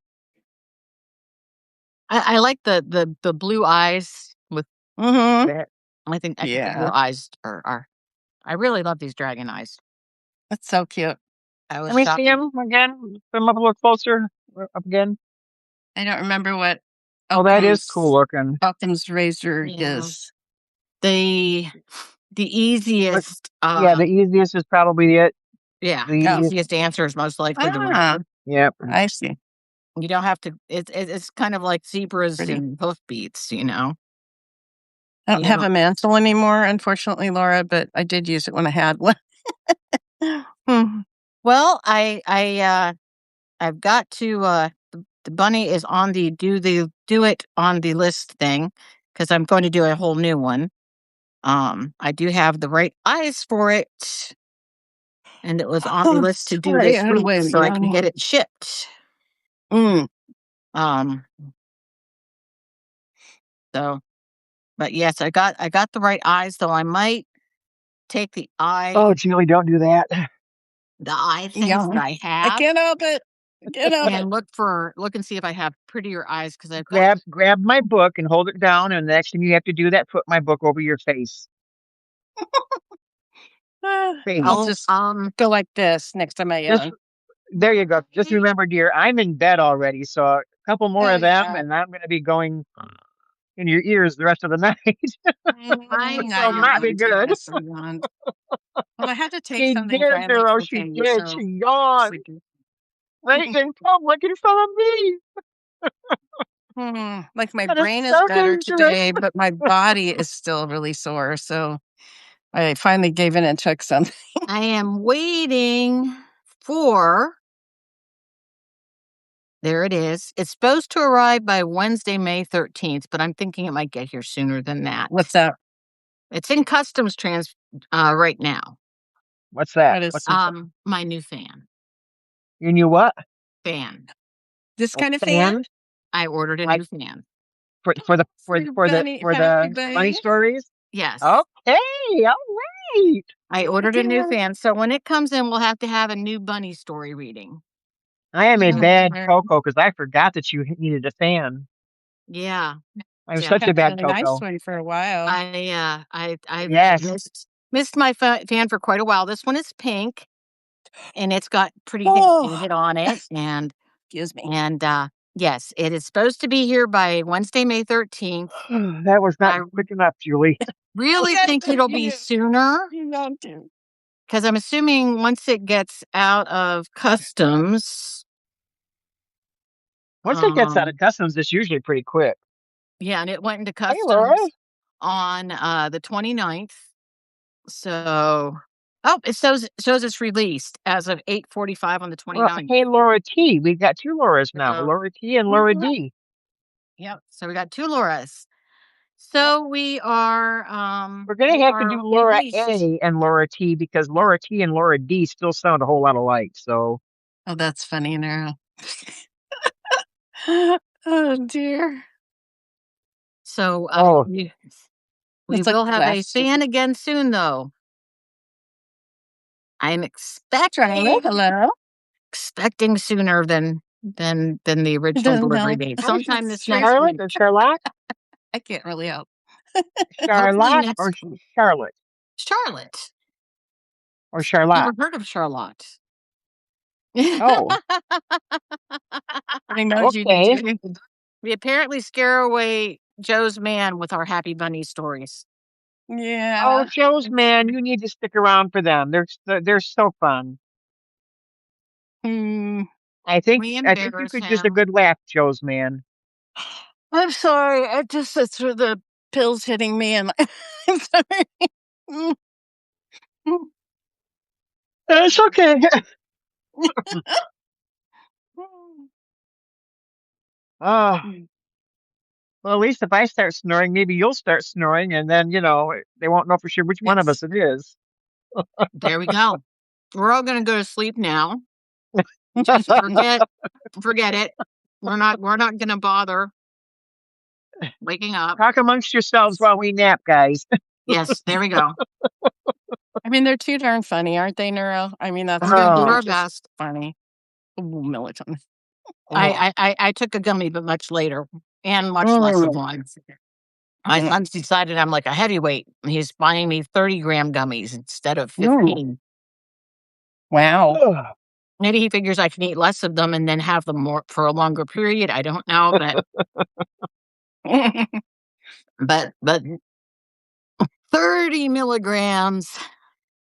A: I like the blue eyes with
B: Mm-hmm.
A: I think the blue
B: Yeah.
A: eyes are I really love these dragon eyes.
B: That's so cute.
A: I was
C: Let me
A: shocked.
C: see him again. Put him up a little closer. Up again.
B: I don't remember what
C: Oh, that is cool looking.
B: Occam's razor
A: Yeah.
B: is.
A: The easiest
C: Yeah, the easiest is probably it.
A: yeah,
C: The
A: the
C: easiest.
A: easiest answer is most likely the right
B: Ah,
A: one.
C: Yep.
B: I see.
A: You don't have to it's kind of like zebras
B: Pretty.
A: and hoofbeats, you know.
B: I don't
A: You
B: have
A: don't-
B: a mantle anymore, unfortunately, Laura, but I did use it when I had one. Hmm.
A: Well, I've got to the bunny is on the do it on the list thing because I'm going to do a whole new one. I do have the right eyes for it, and it was on the list to do
B: Sorry,
A: this
B: I had a
A: week
B: way of
A: so I can
B: yawning.
A: get it shipped.
B: Mm.
A: Um, so, but yes, I got the right eyes, though I might take the
C: Oh, Julie, don't do that.
A: things that I
B: I
A: have
B: can't help it. I can't help it.
A: and look and see if I have prettier eyes because I've
C: Grab my book and hold it down, and the next time you have to do that, put my book over your face. Face.
B: I'll just go like this next time I
C: Just
B: yawn.
C: there you go. Just remember, dear, I'm in bed already, so a couple more of them, and I'm going to be going in your ears the rest of the night.
A: I
C: Which will not be good.
B: Well, I had to take
C: She
B: something
C: did,
B: finally.
C: girl. She
B: Okay,
C: did.
B: so
C: She yawned
B: sleepy.
C: right in public in front of me.
B: Like my
C: That is
B: brain is
C: so
B: better
C: dangerous.
B: today, but my body is still really sore. So I finally gave in and took something.
A: I am waiting for. There it is. It's supposed to arrive by Wednesday, May 13th, but I'm thinking it might get here sooner than that.
B: What's that?
A: It's in customs right now.
C: What's that?
B: What is
C: What's
A: My new fan.
C: your new what?
A: Fan.
B: this kind of fan?
C: Fan?
A: I ordered a
C: Like
A: new fan.
C: for the funny stories?
A: Yes.
C: Okay, all right.
A: I ordered a new fan. So when it comes in, we'll have to have a new bunny story reading.
C: I am a
B: Mm,
C: bad
B: very-
C: Coco because I forgot that you needed a fan.
A: Yeah.
C: I'm
A: Yeah.
C: such a
B: Had
C: bad
B: a nice
C: Coco.
B: one for a while.
A: I
C: Yes.
A: missed my fan for quite a while. This one is pink, and it's got pretty things painted on it, and
B: Excuse me.
A: and yes, it is supposed to be here by Wednesday, May 13th.
C: That was not quick enough, Julie.
A: Really
B: Yes,
A: think it'll be
B: you-
A: sooner
B: You know, too.
A: because I'm assuming once it gets out of customs.
C: Once it gets out of customs, it's usually pretty quick.
A: Yeah, and it went into
C: Hey, Laura.
A: customs on the 29th. So, it shows it's released as of 8:45 on the
C: Well,
A: 29th.
C: hey, Laura T. We've got two Lauras now,
A: So-
C: Laura T and Laura D.
A: Yep. So we got two Lauras. So we are
C: We're going to have to do Laura
A: released.
C: A and Laura T because Laura T and Laura D still sound a whole lot alike. So,
B: Oh, that's funny, Nara. Oh, dear.
A: So we
B: It's like
A: will have a
B: last
A: fan again soon, though. I'm
B: Hello.
A: expecting sooner than the original
B: Don't
A: delivery
B: know.
A: date.
B: How is
A: Sometime
B: it
A: this next
C: Charlotte
A: week.
C: or Charlotte?
B: I can't really help.
C: Charlotte
A: next
C: or
A: week.
C: Charlotte
A: Charlotte.
C: or Charlotte?
A: Never heard of Charlotte.
C: Oh,
B: I know you
C: okay.
B: do.
A: We apparently scare away Joe's man with our Happy Bunny stories.
B: Yeah.
C: Oh, Joe's man, you need to stick around for them. They're so fun.
B: Mm,
C: I think
A: We
C: you
A: embarrass
C: could use a
A: him.
C: good laugh, Joe's man.
B: I'm sorry. It's for the pills hitting me, and I'm sorry. Mm, mm,
C: It's okay.
B: mm.
C: Oh,
B: Mm.
C: well, at least if I start snoring, maybe you'll start snoring, and then they won't know for sure which one of
A: Yes.
C: us it is.
A: There we go. We're all gonna go to sleep now. Just forget it. We're not gonna bother waking up.
C: Talk amongst yourselves while we nap, guys.
A: Yes, there we go.
B: I mean, they're too darn funny, aren't they, Neuro? I mean, that's
A: We're gonna do
C: Oh.
A: our
B: just
A: best.
B: funny. melatonin.
A: I took a gummy, but much later and much less of one. My son's decided I'm like a heavyweight. He's buying me 30-gram gummies instead of 15.
B: Wow.
A: Maybe he figures I can eat less of them and then have them more for a longer period. I don't know, but 30 milligrams.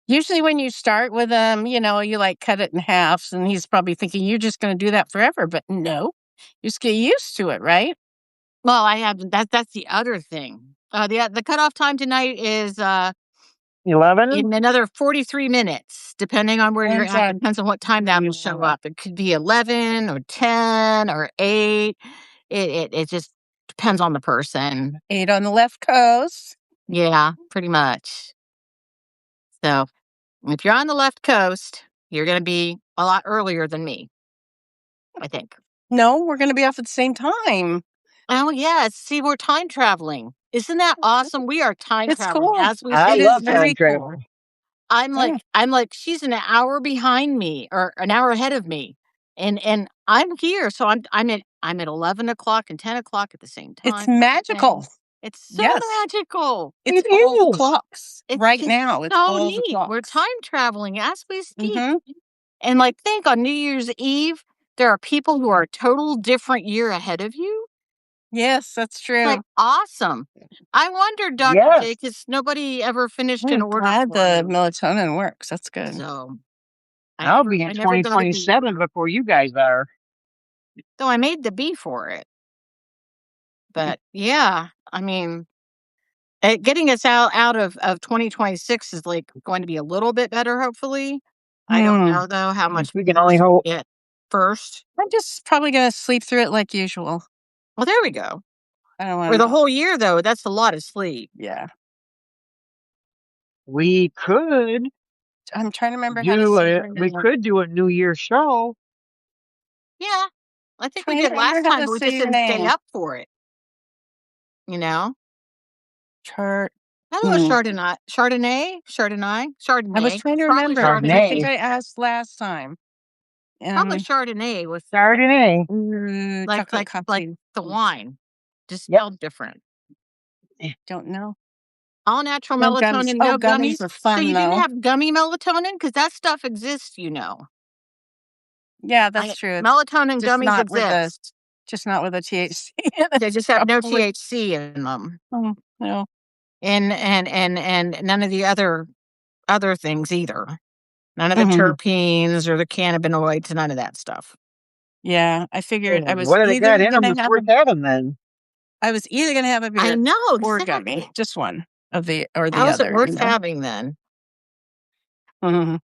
B: Usually when you start with them, you like cut it in halves, and he's probably thinking you're just going to do that forever. But no, you just get used to it, right?
A: Well, I have that's the other thing. The cutoff time tonight is
C: 11?
A: in another 43 minutes, depending on where you're at. Depends on what time that will show up. It could be 11 or 10 or 8. It just depends on the person.
B: 8 on the left coast.
A: Yeah, pretty much. So if you're on the left coast, you're going to be a lot earlier than me, I think.
B: No, we're going to be off at the same time.
A: Oh, yes. See, we're time traveling. Isn't that awesome? We are time
B: It's
A: traveling
B: cool.
A: as we
C: I
A: speak.
C: love
B: very
C: time travel.
B: cool.
A: I'm like, she's an hour behind me or an hour ahead of me. And I'm here. So I'm at 11 o'clock and 10 o'clock at the same time.
B: It's magical.
A: It's so
B: Yes.
A: magical.
B: It's
C: It
B: all the
C: is.
B: clocks
A: It's
B: right
A: just
B: now. It's
A: so
B: all the
A: neat.
B: clocks.
A: We're time traveling as we speak.
B: Mhm.
A: And like, think on New Year's Eve, there are people who are a total different year ahead of you.
B: Yes, that's true.
A: Like, awesome. I wonder, Dr.
C: Yes.
A: J, because nobody ever finished
B: I'm
A: an order
B: glad
A: for
B: the
A: me.
B: melatonin works. That's good.
A: So
C: I'll be in
A: I never got a B.
C: 2027 before you guys are.
A: So I made the B for it. But yeah, I mean, getting us out of 2026 is like going to be a little bit better, hopefully. I don't know though how much
C: We can only hope.
A: get first.
B: I'm just probably going to sleep through it like usual.
A: Well, there we go.
B: I don't want
A: For the whole year, though, that's a lot of sleep.
B: Yeah.
C: We could
B: I'm trying to remember how to say
C: we could do a New Year show.
A: Yeah, I think we
B: Trying to
A: did last
B: remember how
A: time,
B: to
A: but we
B: say
A: just
B: your
A: didn't stay
B: name.
A: up for it. You know?
B: Chart.
A: Hello, Chardonnay. Chardonnay? Chardonnay? Chardonnay.
B: I was trying to
A: Probably
B: remember. 'Cause I think
C: Chardonnay.
B: I asked last time.
A: Probably Chardonnay with
C: Chardonnay.
A: like
B: chocolate coffee.
A: the wine, just
C: Yep.
A: spelled different.
B: Don't know.
A: All natural
B: No
A: melatonin,
B: gummies.
A: no
B: Oh, gummies are fun,
A: So you didn't
B: though.
A: have gummy melatonin? Because that stuff exists, you know.
B: Yeah, that's true.
A: Melatonin
B: Just
A: gummies
B: not with the
A: exist.
B: just not with the THC.
A: They just have no
B: Probably.
A: THC in them.
B: Oh, no.
A: And none of the other things either. None of the terpenes or the cannabinoids, none of that stuff.
B: Yeah, I figured I was
C: What have they got
B: either
C: in them
B: gonna
C: that's
B: have
C: worth having then?
B: I was either gonna have a beer
A: I know,
B: or
A: exactly.
B: gummy. Just one of the or the
A: How is it
B: other,
A: worth having then?
B: Mhm.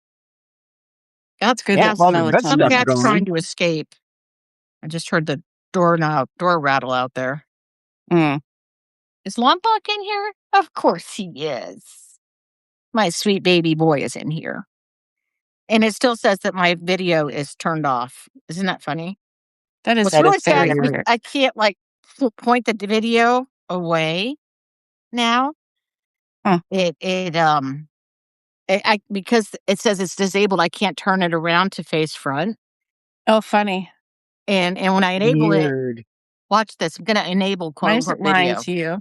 A: That's
B: good.
C: Get all the good
A: Some
C: stuff
A: cat's trying
C: going.
A: to escape. I just heard the door rattle out there.
B: Mm.
A: Is Lompoc in here? Of course he is. My sweet baby boy is in here. And it still says that my video is turned off. Isn't that funny?
B: That is
A: What's really sad
B: very
A: is
B: weird.
A: I can't like point the video away now.
B: Huh.
A: Because it says it's disabled, I can't turn it around to face front.
B: Oh, funny.
A: And when I enable
C: Weird.
A: it, watch this. I'm gonna enable quote
B: Why is
A: unquote
B: it lying
A: video.
B: to you?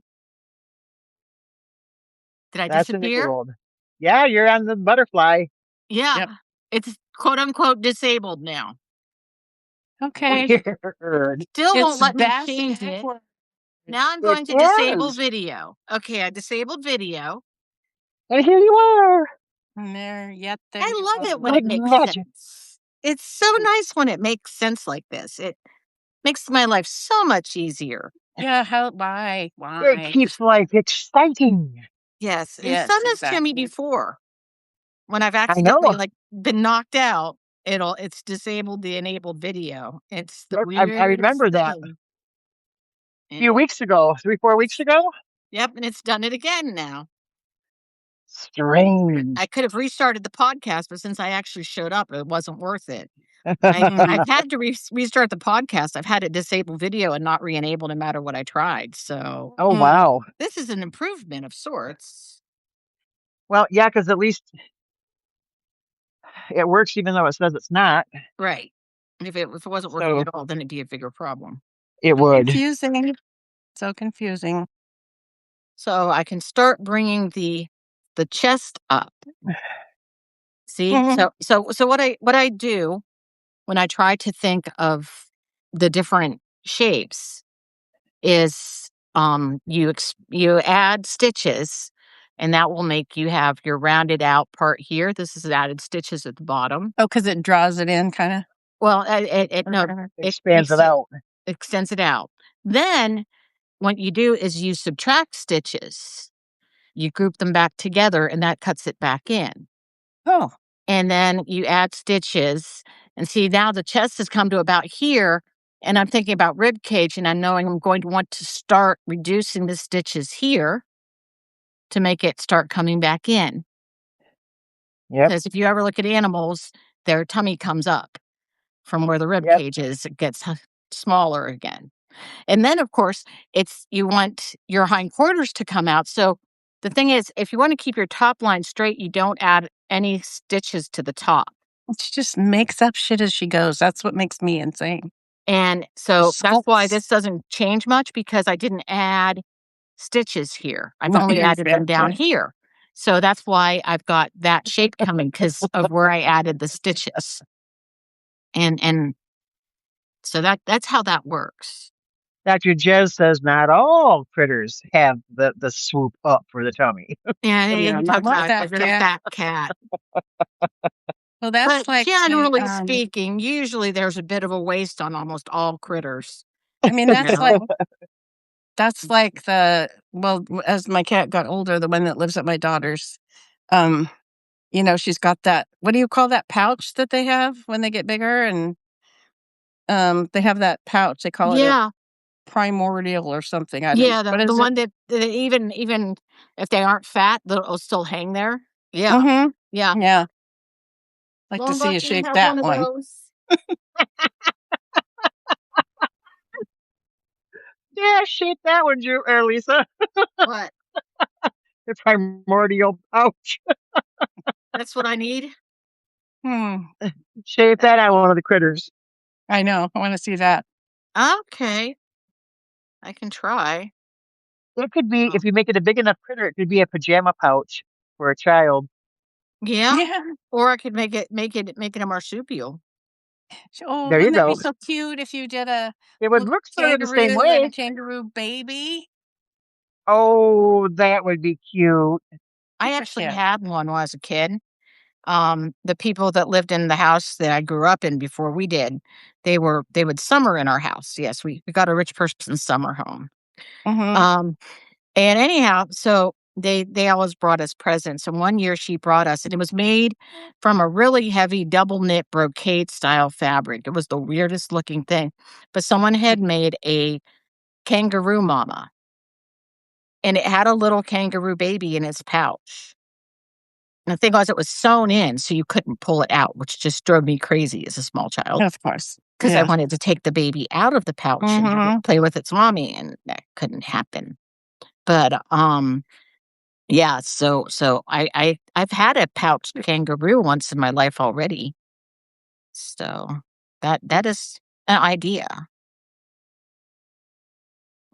A: Did I
C: That's
A: disappear?
C: enabled. Yeah, you're on the butterfly.
A: Yeah.
B: Yep.
A: It's quote unquote disabled now.
B: Okay.
C: Weird.
A: Still won't
B: It's
A: let me
B: best
A: change it.
B: for
A: Now I'm
C: It
A: going to disable
C: is.
A: video. Okay, I disabled video.
C: And here you are.
B: and there you
A: I love it when
C: Like
A: it makes
C: magic.
A: sense. It's so nice when it makes sense like this. It makes my life so much easier.
B: Yeah, why?
C: It keeps life exciting.
A: Yes. And
B: Yes,
A: done this to me
B: exactly.
A: before. When I've
C: I know.
A: accidentally been knocked out, it's disabled the enabled video. It's the
C: I remember
A: weirdest
C: that
A: thing.
C: a few weeks ago, 3-4 weeks ago.
A: Yep, and it's done it again now.
C: Strange.
A: I could have restarted the podcast, but since I actually showed up, it wasn't worth it. I've had to restart the podcast. I've had it disable video and not re-enable no matter what I tried. So,
C: Oh, wow.
A: this is an improvement of sorts.
C: Well, yeah, because at least it works even though it says it's not.
A: Right. If it wasn't working at all, then it'd be a bigger problem.
C: It would.
B: Confusing. So confusing.
A: So I can start bringing the chest up. See?
B: Mhm.
A: So what I do when I try to think of the different shapes is you add stitches, and that will make you have your rounded out part here. This is added stitches at the bottom.
B: Oh, because it draws it in, kind of.
A: Well, it no, it
C: Expands it out.
A: extends it out. Then what you do is you subtract stitches. You group them back together, and that cuts it back in.
B: Oh,
A: And then you add stitches, and see, now the chest has come to about here, and I'm thinking about rib cage, and I'm knowing I'm going to want to start reducing the stitches here to make it start coming back in.
C: Yep.
A: Because if you ever look at animals, their tummy comes up from where the rib
C: Yep.
A: cage is. It gets smaller again. And then, of course, you want your hindquarters to come out. So the thing is, if you want to keep your top line straight, you don't add any stitches to the top.
B: she just makes up shit as she goes. That's what makes me insane.
A: And so that's why
B: Sculpts.
A: this doesn't change much, because I didn't add stitches here. I've
B: No,
A: only
B: you're
A: added them down
B: right.
A: here. So that's why I've got that shape coming, because of where I added the stitches. And so that's how that works.
C: Dr. Jez says not all critters have the swoop up for the tummy.
A: Yeah,
B: Yeah,
A: he
B: not
A: talks about
B: that
A: a
B: cat.
A: fat cat.
B: Well, that's
A: But
B: like
A: generally speaking, usually there's a bit of a waist on almost all critters.
B: I mean,
A: You
B: that's
A: know?
B: like as my cat got older, the one that lives at my daughter's, she's got that, what do you call that pouch that they have when they get bigger? And they have that pouch. They call it a
A: Yeah,
B: primordial or something. I don't know.
A: yeah.
B: What
A: The
B: is it?
A: one that even if they aren't fat, they'll still hang there. Yeah, yeah.
B: Mm-hmm. Yeah. Like to see
A: Longbuck
B: you
A: didn't
B: shape
A: have
B: that
A: one of
B: one.
A: those.
C: Yeah, shape that one, Lisa.
A: What?
C: The primordial pouch.
A: That's what I need.
B: Hmm.
C: Shape that on one of the critters.
B: I know. I want to see that.
A: Okay, I can try.
C: It could be,
A: Oh.
C: if you make it a big enough critter, it could be a pajama pouch for a child.
A: Yeah,
B: Yeah.
A: or I could make it a marsupial.
B: Oh,
C: There you
B: wouldn't that be
C: go.
B: so cute if you did a
C: It would
B: little
C: look sort of the same
B: kangaroo and a
C: way.
B: kangaroo baby?
C: Oh, that would be cute.
A: I
B: Super
A: actually
B: cute.
A: had one when I was a kid. The people that lived in the house that I grew up in before we did, they would summer in our house. Yes, we got a rich person's summer home.
B: Mm-hmm.
A: Um, and anyhow, so they always brought us presents. And one year she brought us, and it was made from a really heavy double knit brocade style fabric. It was the weirdest looking thing, but someone had made a kangaroo mama, and it had a little kangaroo baby in its pouch. And the thing was, it was sewn in, so you couldn't pull it out, which just drove me crazy as a small child,
B: Of course.
A: because I
B: Yeah.
A: wanted to take the baby out of the pouch and have
B: Mm-hmm.
A: it play with its mommy, and that couldn't happen. But yeah. So I've had a pouched kangaroo once in my life already. So that is an idea.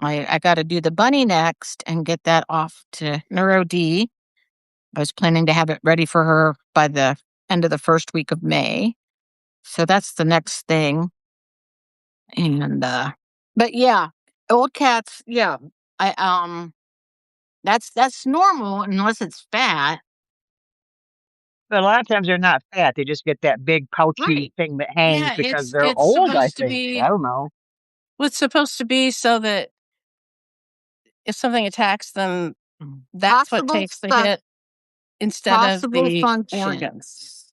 A: I got to do the bunny next and get that off to Neuro D. I was planning to have it ready for her by the end of the first week of May. So that's the next thing. And but yeah, old cats, yeah. I that's normal unless it's fat.
C: But a lot of times they're not fat. They just get that big pouchy
A: Right.
C: thing that hangs
B: Yeah,
C: because they're
B: it's
C: old, I
B: supposed to
C: think.
B: be
C: I don't know.
B: what's supposed to be so that if something attacks them, that's what
A: Possible
B: takes the hit instead of
A: possible
B: the organs.
A: functions.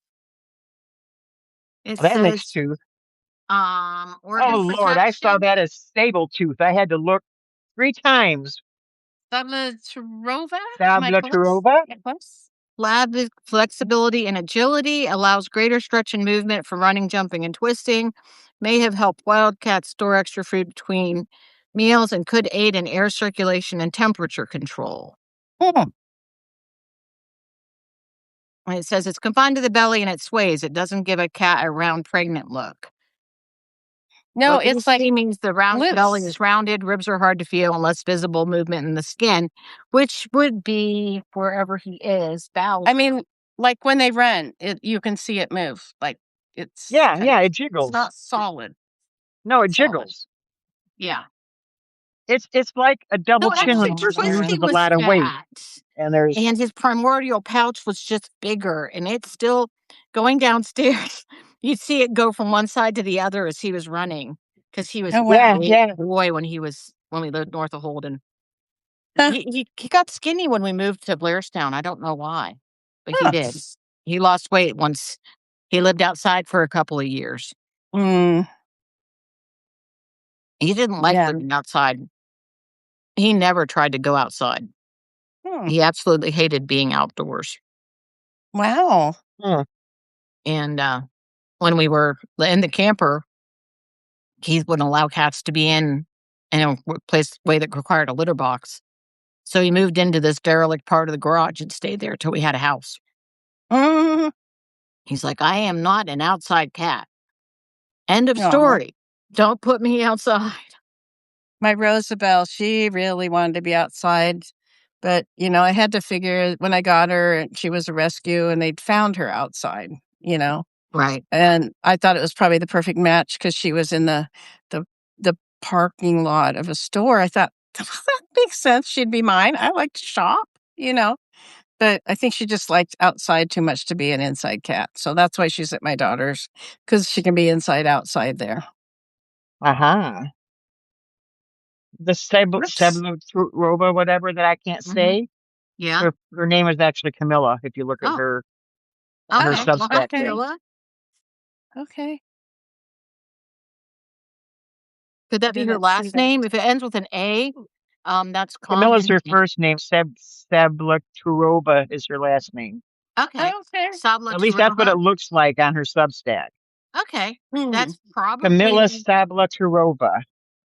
A: It
C: Well, that makes
A: says
C: two.
A: organ
C: Oh, Lord, I saw
A: protection.
C: that as stable tooth. I had to look 3 times.
B: Sablaturovac? Am I close?
C: Sablaturova?
B: Am I close?
A: Flexibility and agility allows greater stretch and movement for running, jumping, and twisting. May have helped wildcats store extra food between meals and could aid in air circulation and temperature control.
B: Hmm.
A: And it says it's confined to the belly and it sways. It doesn't give a cat a round, pregnant look.
B: No, it's like
A: Obesity means the belly
B: loose.
A: is rounded, ribs are hard to feel, and less visible movement in the skin, which would be wherever he is.
B: I mean, like when they run, you can see it move. Like it's
C: Yeah,
B: kind of,
C: yeah, it
B: it's
C: jiggles.
B: not solid.
C: No, it
B: Solid.
C: jiggles.
A: Yeah.
C: It's like a double
A: No,
C: chin when
A: actually,
C: a person
A: Twisty
C: loses a
A: was
C: lot of weight.
A: fat,
C: And there's
A: and his primordial pouch was just bigger, and it's still going downstairs. You'd see it go from one side to the other as he was running, because he was
B: Oh,
A: a
C: yeah,
B: wow.
A: big
C: yeah.
A: boy when we lived north of Holden.
B: Huh.
A: He got skinny when we moved to Blairstown. I don't know why, but he
B: Huh.
A: did. He lost weight once he lived outside for a couple of years.
B: Mm,
A: He didn't like
B: yeah.
A: living outside. He never tried to go outside.
B: Hmm.
A: He absolutely hated being outdoors.
B: Wow.
C: Hmm.
A: And when we were in the camper, he wouldn't allow cats to be in a place way that required a litter box. So he moved into this derelict part of the garage and stayed there till we had a house.
B: Mm,
A: He's like, I am not an outside cat. End of
B: aw.
A: story. Don't put me outside.
B: My Rosabelle, she really wanted to be outside. But, I had to figure when I got her, and she was a rescue, and they'd found her outside, you know.
A: Right.
B: And I thought it was probably the perfect match because she was in the the parking lot of a store. I thought, that makes sense. She'd be mine. I like to shop, you know. But I think she just liked outside too much to be an inside cat. So that's why she's at my daughter's, because she can be inside, outside there.
C: Uh-huh. The
B: Whoops.
C: Sebluroba, whatever that I can't
A: Mhm.
C: say.
A: Yeah.
C: Her name is actually Camilla, if you look at
A: Oh,
C: her
A: okay. Well, hi,
C: Substack
B: Okay.
C: page.
A: Camilla.
B: Okay.
A: Could
B: I
A: that be her
B: didn't see
A: last
B: that.
A: name? If it ends with an A, that's
C: Camilla's
A: common.
C: her first name. Sebluroba is her last name.
A: Okay.
B: Okay.
A: Sabla
C: At least that's what
A: Taruba.
C: it looks like on her Substack.
A: Okay.
B: Hmm.
A: That's probably,
C: Camilla Sablaturova.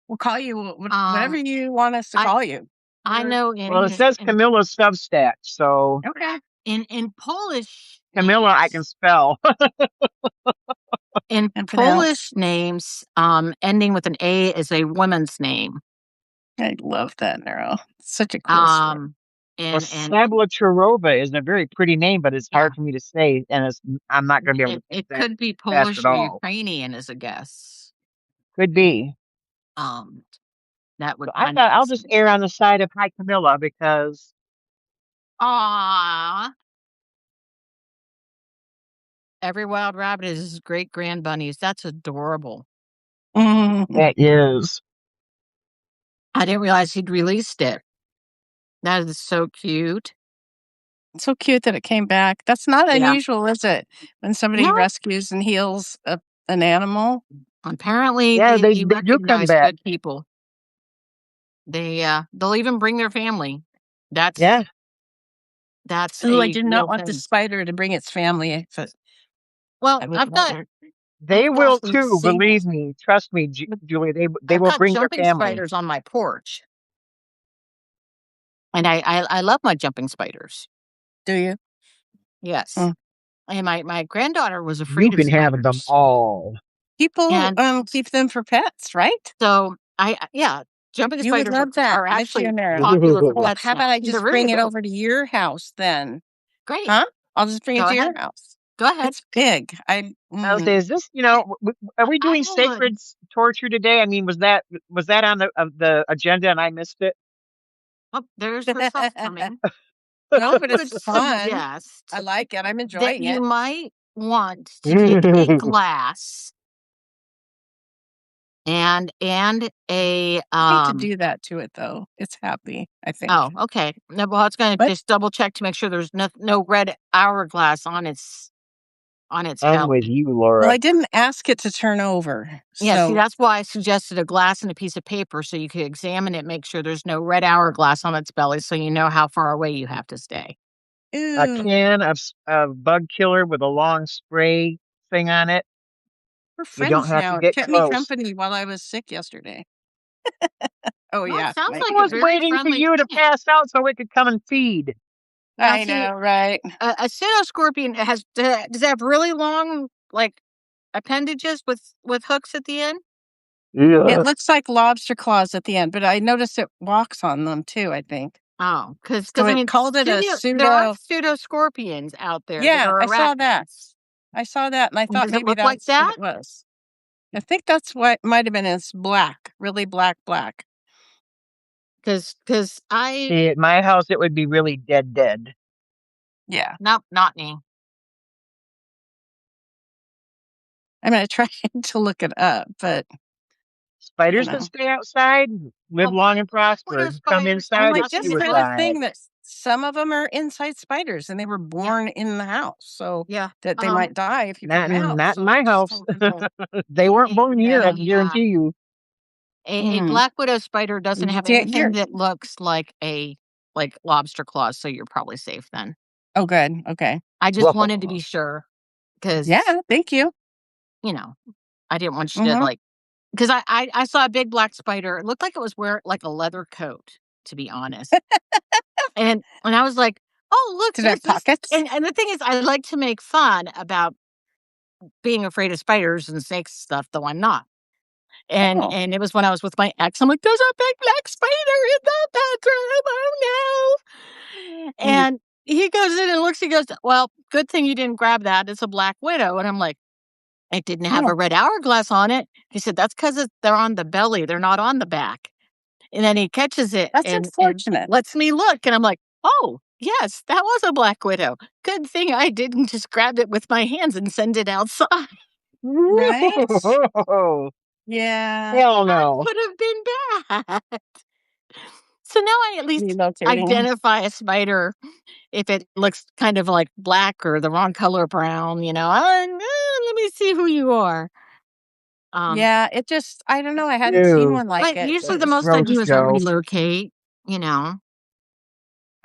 B: We'll call you whatever
A: um,
B: you want us to
A: I,
B: call you.
A: I know
C: Well, it says Camilla's Substack, so
B: Okay.
A: in Polish
C: Camilla I can
A: names,
C: spell.
A: in
B: And pronounce.
A: Polish names, ending with an A is a woman's name.
B: I love that, Neuro. Such a cool story.
A: Um,
C: Well,
A: and
C: Sablaturova is a very pretty name, but it's
A: yeah,
C: hard for me to say, and I'm not going to be able to think
A: it
C: that
A: could be
C: fast
A: Polish
C: at
A: or
C: all.
A: Ukrainian as a guess.
C: Could be.
A: Um, that
C: So
A: would
C: I
A: kind of
C: thought
A: make
C: I'll just
A: sense.
C: err on the side of hi Camilla because
A: Ah, every wild rabbit is his great grand bunnies. That's adorable.
B: Mm,
C: that is.
A: I didn't realize he'd released it. That is so cute.
B: so cute that it came back. That's not
A: Yeah.
B: unusual, is it? When somebody
A: No,
B: rescues and heals an animal.
A: apparently
C: Yeah,
A: they
C: they do come
A: recognize
C: back.
A: good people. They'll even bring their family.
C: Yeah.
A: That's that's
B: Oh, I
A: a
B: did not
A: real
B: want the
A: thing.
B: spider to bring its family. So
A: Well,
B: I would rather.
C: They
A: I've got
C: will
A: some
C: too, believe
A: singles.
C: me. Trust me, Julie, they
A: I've
C: will
A: got
C: bring their
A: jumping
C: family.
A: spiders on my porch, and I love my jumping spiders.
B: Do you?
A: Yes,
B: Mm.
A: and my granddaughter was
C: You
A: afraid of
C: can have them
A: spiders,
C: all.
B: People
A: and
B: keep them for pets, right?
A: so yeah, jumping
B: You would
A: spiders
B: love that.
A: are
B: Miss you,
A: actually
B: Nero.
A: popular for
B: Well,
A: pets
B: how about
A: now.
B: I
A: They're
B: just
A: very
B: bring it
A: adorable.
B: over to your house then?
A: Great,
B: Huh? I'll just bring it
A: go
B: to your
A: ahead,
B: house.
A: go ahead.
B: It's big.
C: I would say, is this, are we
A: I
C: doing
A: would.
C: sacred torture today? I mean, was that on the agenda and I missed it?
A: Oh, there's her stuff coming.
B: No,
A: I
B: but
A: would
B: it's fun. I
A: suggest
B: like it. I'm
A: that
B: enjoying
A: you
B: it.
A: might want to get a glass and a
B: I hate to do that to it though. It's happy, I think.
A: oh, okay. No, well, it's going to
B: But
A: just double check to make sure there's no red hourglass on its
C: I'm with
A: belly.
C: you,
B: well,
C: Laura.
B: I didn't ask it to turn over.
A: Yeah, see,
B: So,
A: that's why I suggested a glass and a piece of paper so you could examine it, make sure there's no red hourglass on its belly, so you know how far away you have to stay.
C: A
B: ooh,
C: can of bug killer with a long spray thing on it.
B: we're
C: You don't
B: friends
C: have to
B: now. It
C: get
B: kept me
C: close.
B: company while I was sick yesterday. Oh
A: Well, it
B: yeah,
A: sounds
B: my
A: like
C: I
A: a
C: was
B: goodness.
A: very
C: waiting for
A: friendly
C: you to
A: plant.
C: pass out so it could come and feed.
A: Now,
B: I
A: see,
B: know, right?
A: a pseudoscorpion does it have really long, like, appendages with hooks at the end?
B: It looks like lobster claws at the end, but I noticed it walks on them too, I think.
A: Oh, because
B: So
A: I
B: it
A: mean,
B: called it a
A: there are
B: pseudo.
A: pseudo scorpions out there that
B: Yeah,
A: are
B: I saw that.
A: arachnids.
B: I saw that, and I thought
A: Does it
B: maybe
A: look like
B: that's what
A: that?
B: it was. I think that's what might have been. It's black, really black, black.
A: Because I
C: See, at my house, it would be really dead.
B: Yeah.
A: nope, not me.
B: I'm gonna try to look it up, but
C: Spiders that
B: know.
C: stay outside live
A: Oh,
C: long and prosper.
A: widow
C: Come
A: spiders are
B: I'm
C: inside,
B: like,
C: it's
B: just read a
A: nothing.
C: suicide.
B: thing that some of them are inside spiders, and they were born in the house, so
A: Yeah.
B: that they might die if you put them out.
C: Not in
B: So
C: my
B: I just
C: house.
B: told them to
C: They weren't born here, I
B: yeah.
C: can guarantee you.
A: A black widow spider doesn't
B: You
A: have
B: see it
A: anything
B: here.
A: that looks like lobster claws, so you're probably safe then.
B: Oh, good. Okay.
A: I just wanted to be sure because
B: Yeah. Thank you.
A: you know I didn't want you to
B: Mhm.
A: because I saw a big black spider. It looked like it was wearing like a leather coat, to be honest. and I was like, oh look,
B: Did it
A: there's
B: have
A: this.
B: pockets?
A: And the thing is, I like to make fun about being afraid of spiders and snakes and stuff, though I'm not.
B: Oh.
A: And it was when I was with my ex. I'm like, "There's a big black spider in the bathroom. Oh, no."
B: Mm.
A: And he goes in and looks, he goes, "Well, good thing you didn't grab that. It's a black widow." And I'm like, "It didn't have
B: Oh,
A: a red hourglass on it." He said, "That's 'cause they're on the belly. They're not on the back." And then he catches it
B: that's
A: and
B: unfortunate.
A: lets me look, and I'm like, "Oh, yes, that was a black widow. Good thing I didn't just grab it with my hands and send it outside."
B: Right?
C: Whoa,
B: Yeah.
C: hell
A: That
C: no.
A: could have been bad. So now I at least
B: Relocating them.
A: identify a spider if it looks kind of like black or the wrong color brown, let me see who you are. Um,
B: Yeah, it just I don't know, I hadn't seen
C: Ew,
B: one like
A: but
B: it.
A: usually the
B: It's
A: most I
C: gross,
A: do is I
C: Joe.
A: relocate, you know.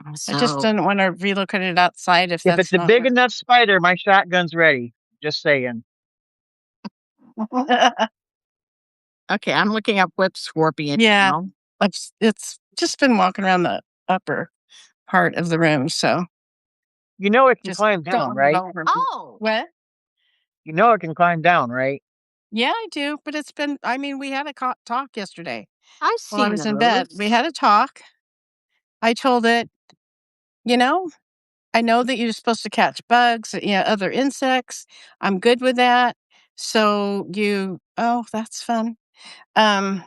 B: I just
A: So
B: didn't wanna relocate it outside if
C: If it's
B: that's
C: a
B: not
C: big
B: what
C: enough spider, my shotgun's ready. Just saying.
A: okay, I'm looking up whip scorpion
B: Yeah,
A: now.
B: it's just been walking around the upper part of the room, so
C: You know it can
B: just
C: climb
B: don't
C: down,
B: want it
C: right?
B: over.
A: Oh,
B: What?
C: You know it can climb down, right?
B: Yeah, I do, but it's been I mean, we had a talk yesterday
A: I've
B: while I
A: seen
B: was in bed. We
A: those.
B: had a talk. I told it, you know, I know that you're supposed to catch bugs, other insects. I'm good with that. So oh, that's fun. Um,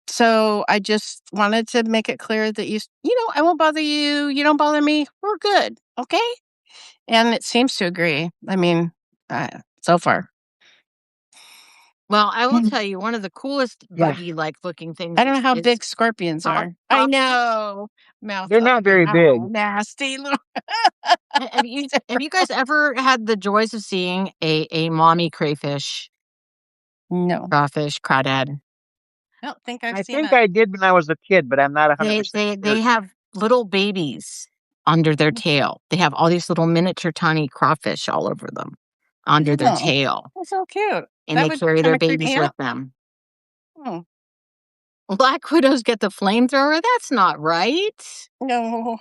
B: so I just wanted to make it clear that I won't bother you. You don't bother me. We're good. Okay. And it seems to agree. I mean, so far.
A: Well, I will
B: Mm.
A: tell you one of the coolest
C: Yeah.
A: buggy-like looking things
B: I don't know how
A: is
B: big scorpions
A: cock
B: are. I
A: cockroach.
B: know. Mouth
C: They're not
B: open.
C: very
B: Oh,
C: big.
B: nasty little.
A: Have you guys ever had the joys of seeing a mommy crayfish,
B: No,
A: crawfish, crawdad?
B: I don't think I've
C: I
B: seen
C: think
B: a.
C: I did when I was a kid, but I'm not
A: They
C: 100%
A: they they
C: certain.
A: have little babies under their tail. They have all these little miniature tiny crawfish all over them under their
B: No,
A: tail,
B: that's so cute.
A: and
B: That
A: they
B: would
A: carry
B: kind
A: their
B: of creep
A: babies
B: me
A: with
B: out.
A: them.
B: Oh,
A: Black widows get the flamethrower? That's not right.
B: no.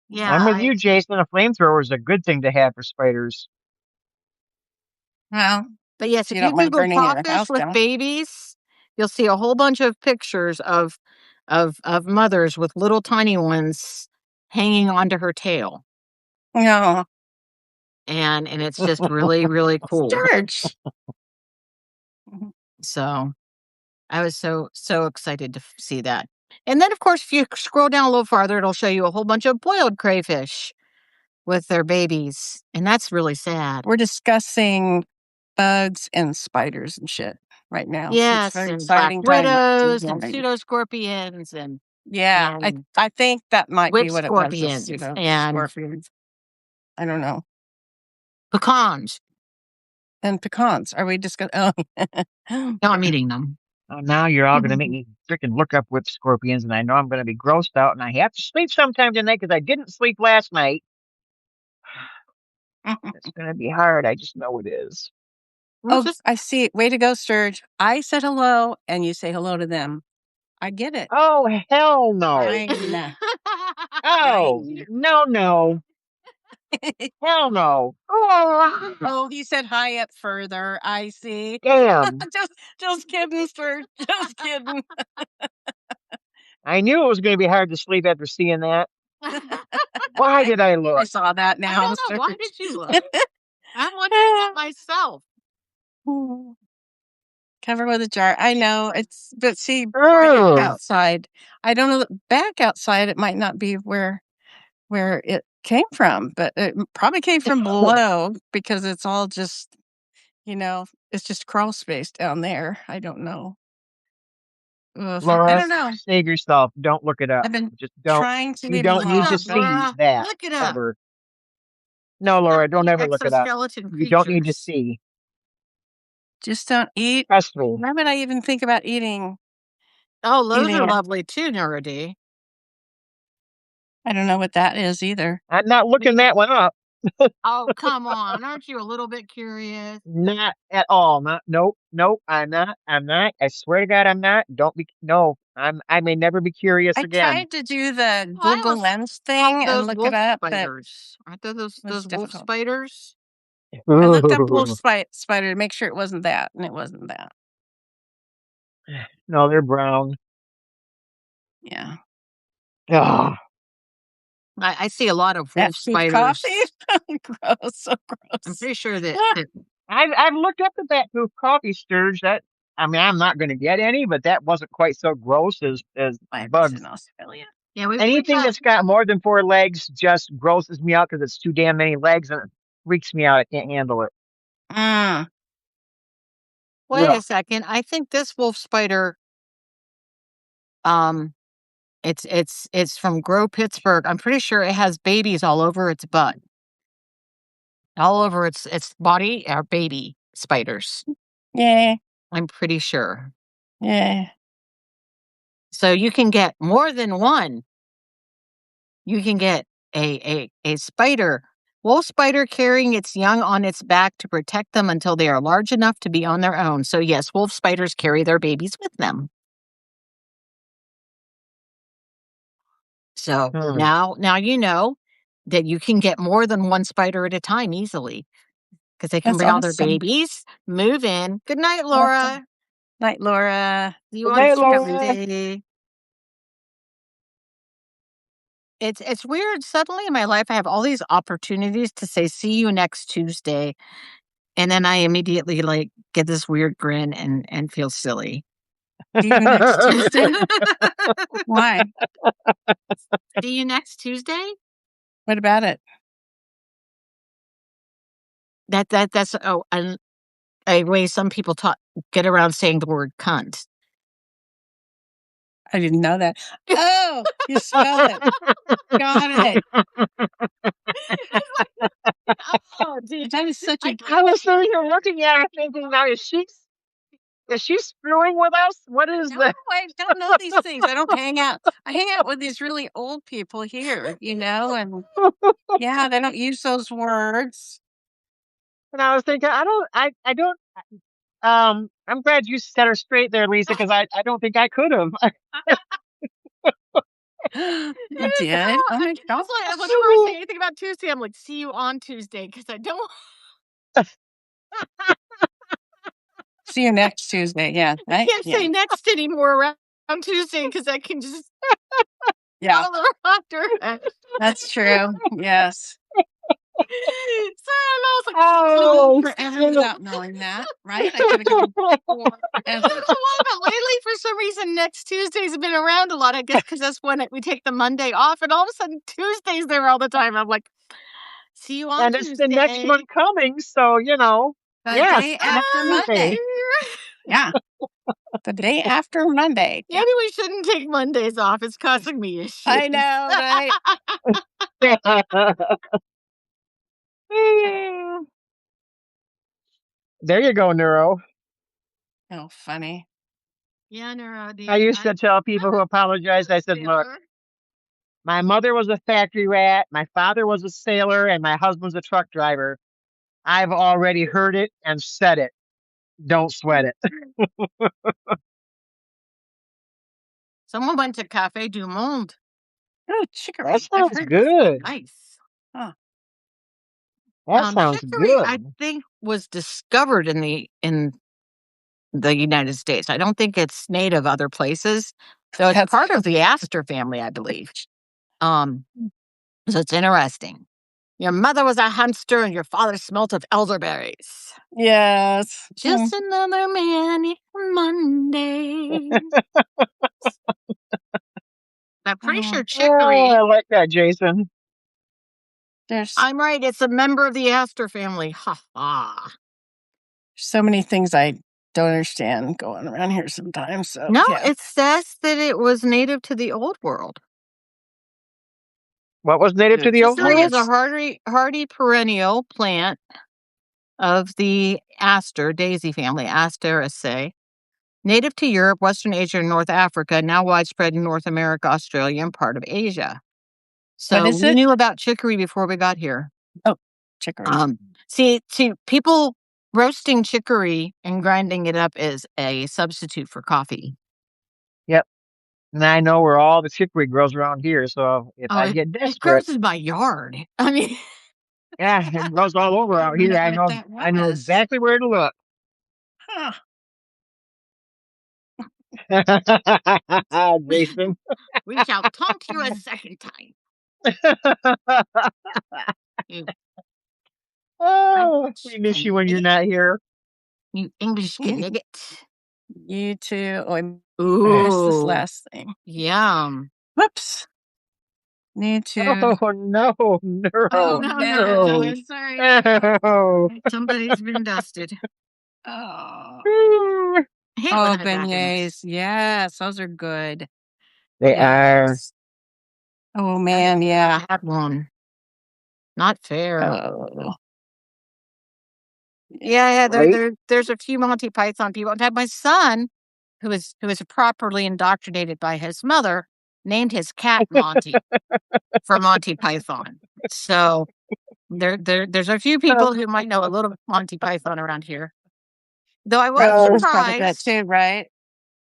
A: Yeah,
C: I'm with you, Jason. A flamethrower is a good thing to have for spiders.
B: Well,
A: but yes,
B: so
A: if
B: you
A: you
B: don't mind
A: Google
B: burning your
A: crawfish
B: house
A: with
B: down.
A: babies, you'll see a whole bunch of pictures of mothers with little tiny ones hanging onto her tail.
B: No.
A: And it's just really, really cool.
B: Sturge.
A: So I was so excited to see that. And then, of course, if you scroll down a little farther, it'll show you a whole bunch of boiled crayfish with their babies, and that's really sad.
B: We're discussing bugs and spiders and shit right now, so it's a
A: Yes,
B: very
A: and black
B: exciting time to
A: widows and
B: join.
A: pseudoscorpions
B: Yeah, I
A: and
B: I think that might
A: whip
B: be what it was, a
A: scorpions
B: pseudo
A: and
B: scorpion. I don't know.
A: pecans.
B: And pecans. Are we discussing? Oh.
A: No, I'm eating them.
C: Oh, now you're all going to make me freaking look up whip scorpions, and I know I'm going to be grossed out, and I have to sleep sometime tonight because I didn't sleep last night. It's going to be hard. I just know it is.
A: Well,
B: Oh,
A: just
B: I see. Way to go, Sturge. I said hello, and you say hello to them. I get it.
C: Oh, hell no.
B: Fine.
C: Oh,
B: Fine.
C: no, no. Hell no. Oh,
B: Oh, he said hi up further. I see.
C: damn.
B: Just kidding, sir. Just kidding.
C: I knew it was going to be hard to sleep after seeing that. Why did I
B: I
C: look?
B: saw that
A: I
B: now,
A: don't know.
B: sir.
A: Why did you look? I'm wondering that myself.
B: Cover with a jar. I know it's, but see,
C: Ugh.
B: outside. I don't know. Back outside, it might not be where it came from, but it probably came from below because it's all just, it's just crawl space down there. I don't know. Ugh, I
C: Laura,
B: don't know.
C: save yourself. Don't look it up.
B: I've been
C: Just don't.
B: trying to
C: You
B: leave it
C: don't need to
B: alone.
C: see
A: Laura.
C: that
A: Look it up.
C: ever. No, Laura, don't ever look it up.
A: Exoskeleton
C: You don't need to
A: creatures.
C: see.
B: Just don't eat.
C: Trust me.
B: Why would I even think about eating?
A: Oh, those
B: Eating
A: are
B: it.
A: lovely too, NeuroD.
B: I don't know what that is either.
C: I'm not looking that one up.
A: Oh, come on. Aren't you a little bit curious?
C: Not at all. Nope. I'm not. I swear to God, I'm not. Don't be. No, I may never be curious
B: I
C: again.
B: tried to do the
A: Oh, I
B: Google
A: almost
B: Lens
A: love
B: thing and
A: those
B: look
A: wolf
B: it up, but
A: spiders. Aren't there those
B: was
A: wolf
B: difficult.
A: spiders?
B: I looked up wolf spider to make sure it wasn't that, and it wasn't that.
C: No, they're brown.
B: Yeah.
C: Ugh.
A: I see a lot of
B: That
A: wolf
B: cheap
A: spiders.
B: coffee? Gross, so
A: I'm
B: gross.
A: pretty sure that
C: I've looked up the Bat Proof coffee sturge. That I mean, I'm not going to get any, but that wasn't quite so gross as
B: Spiders
C: bugs.
B: in Australia.
A: yeah, we
C: Anything
A: got
C: that's got more than 4 legs just grosses me out because it's too damn many legs and it freaks me out. I can't handle it.
B: Mm.
A: wait
C: Ugh.
A: a second. I think this wolf spider um it's from Grow Pittsburgh. I'm pretty sure it has babies all over its butt. All over its body are baby spiders.
B: Yeah.
A: I'm pretty sure.
B: Yeah.
A: So you can get more than one. You can get a spider, wolf spider carrying its young on its back to protect them until they are large enough to be on their own. So yes, wolf spiders carry their babies with them. So
C: Hmm.
A: now you know that you can get more than one spider at a time easily because they can
B: That's
A: bring all their
B: awesome.
A: babies, move in. Good night,
B: Awesome.
A: Laura.
B: Night, Laura.
A: See you
C: Good
A: on
C: night, Laura.
A: Tuesday. It's weird. Suddenly in my life, I have all these opportunities to say, see you next Tuesday. And then I immediately like get this weird grin and feel silly.
B: See you next Tuesday. Why?
A: See you next Tuesday?
B: What about it?
A: That's a way some people get around saying the word cunt.
B: I didn't know that. Oh, you spelled it. Got it.
A: Oh, dude.
B: That is such a.
C: I was sitting here looking at her thinking, now is she screwing with us? What is
B: No,
C: that?
B: I don't know these things. I don't hang out. I hang out with these really old people here, and yeah, they don't use those words.
C: And I was thinking, I don't. I'm glad you set her straight there, Lisa, because I don't think I could have.
B: You did? Oh my
A: It's
B: gosh.
A: like whenever I say anything about Tuesday, I'm like, see you on Tuesday because I don't
B: See you next Tuesday. Yeah. Right?
A: can't
B: Yeah.
A: say next anymore around Tuesday because I can just
B: Yeah.
A: follow her after.
B: That's true. Yes.
A: So I was like,
C: Oh,
B: Forever without knowing that, right? I could have gone forever.
A: well, but lately, for some reason, next Tuesdays have been around a lot. I guess because that's when we take the Monday off, and all of a sudden Tuesday's there all the time. I'm like, see you on
C: and it's the next
A: Tuesday.
C: one coming, so
B: The
C: yes,
B: day
C: next
B: after
C: Tuesday.
B: Monday. Yeah. The day after Monday. Yeah.
A: Maybe we shouldn't take Mondays off. It's causing me issues.
B: I know, right?
C: There you go, Neuro.
B: Oh, funny.
A: Yeah, Neuro,
C: I used to tell people who apologized, I said, look, my mother was a factory rat, my father was a sailor, and my husband's a truck driver. I've already heard it and said it. Don't sweat it.
A: Someone went to Cafe du Monde.
B: Oh, chicory.
C: That
B: I've
C: sounds
B: heard
C: good.
A: Nice.
B: Huh.
C: That sounds
A: Chicory, I
C: good.
A: think, was discovered in the United States. I don't think it's native other places. So it's part of the aster family, I believe. Um, so it's interesting. Your mother was a hamster and your father smelt of elderberries.
B: Yes.
A: Just another manic Monday. I'm pretty sure
C: Oh,
A: chicory.
C: I like that, Jason.
B: There's
A: I'm right. It's a member of the aster family. Ha ha.
B: so many things I don't understand going around here sometimes. So
A: No,
B: yeah.
A: it says that it was native to the old world.
C: What was native to the old
A: Chicory
C: world?
A: is a hardy perennial plant of the aster daisy family, Asteraceae, native to Europe, Western Asia, and North Africa, now widespread in North America, Australia, and part of Asia.
B: What
A: So
B: is
A: we
B: it?
A: knew about chicory before we got here.
B: Oh, chicory.
A: See, people roasting chicory and grinding it up is a substitute for coffee.
C: Yep. And I know where all the chicory grows around here. So if I get
A: It
C: desperate,
A: grows in my yard. I mean,
C: yeah, it grows all over out here. I know. I know exactly where to look.
B: Huh.
C: Jason.
A: we shall talk to you a second time. You,
C: Oh, we miss you when you're not here.
A: you English nigget.
B: You too. Oh, I missed this
A: Ooh,
B: last thing.
A: yum.
B: Whoops. Need to.
C: Oh no, no,
A: Oh, no,
C: no.
A: I'm sorry.
C: Oh.
A: Somebody's been dusted.
B: Oh.
C: Ooh.
A: I hate
B: Oh,
A: when that happens.
B: beignets. Yes, those are good.
C: They are.
B: Yes. Oh man, yeah.
A: Bad one. Not fair.
B: Oh.
A: Yeah,
C: Right?
A: there's a few Monty Python people. In fact, my son, who was properly indoctrinated by his mother, named his cat Monty for Monty Python. So there's a few people who might know a little Monty Python around here. Though I was
B: Rose's probably that
A: surprised.
B: too, right?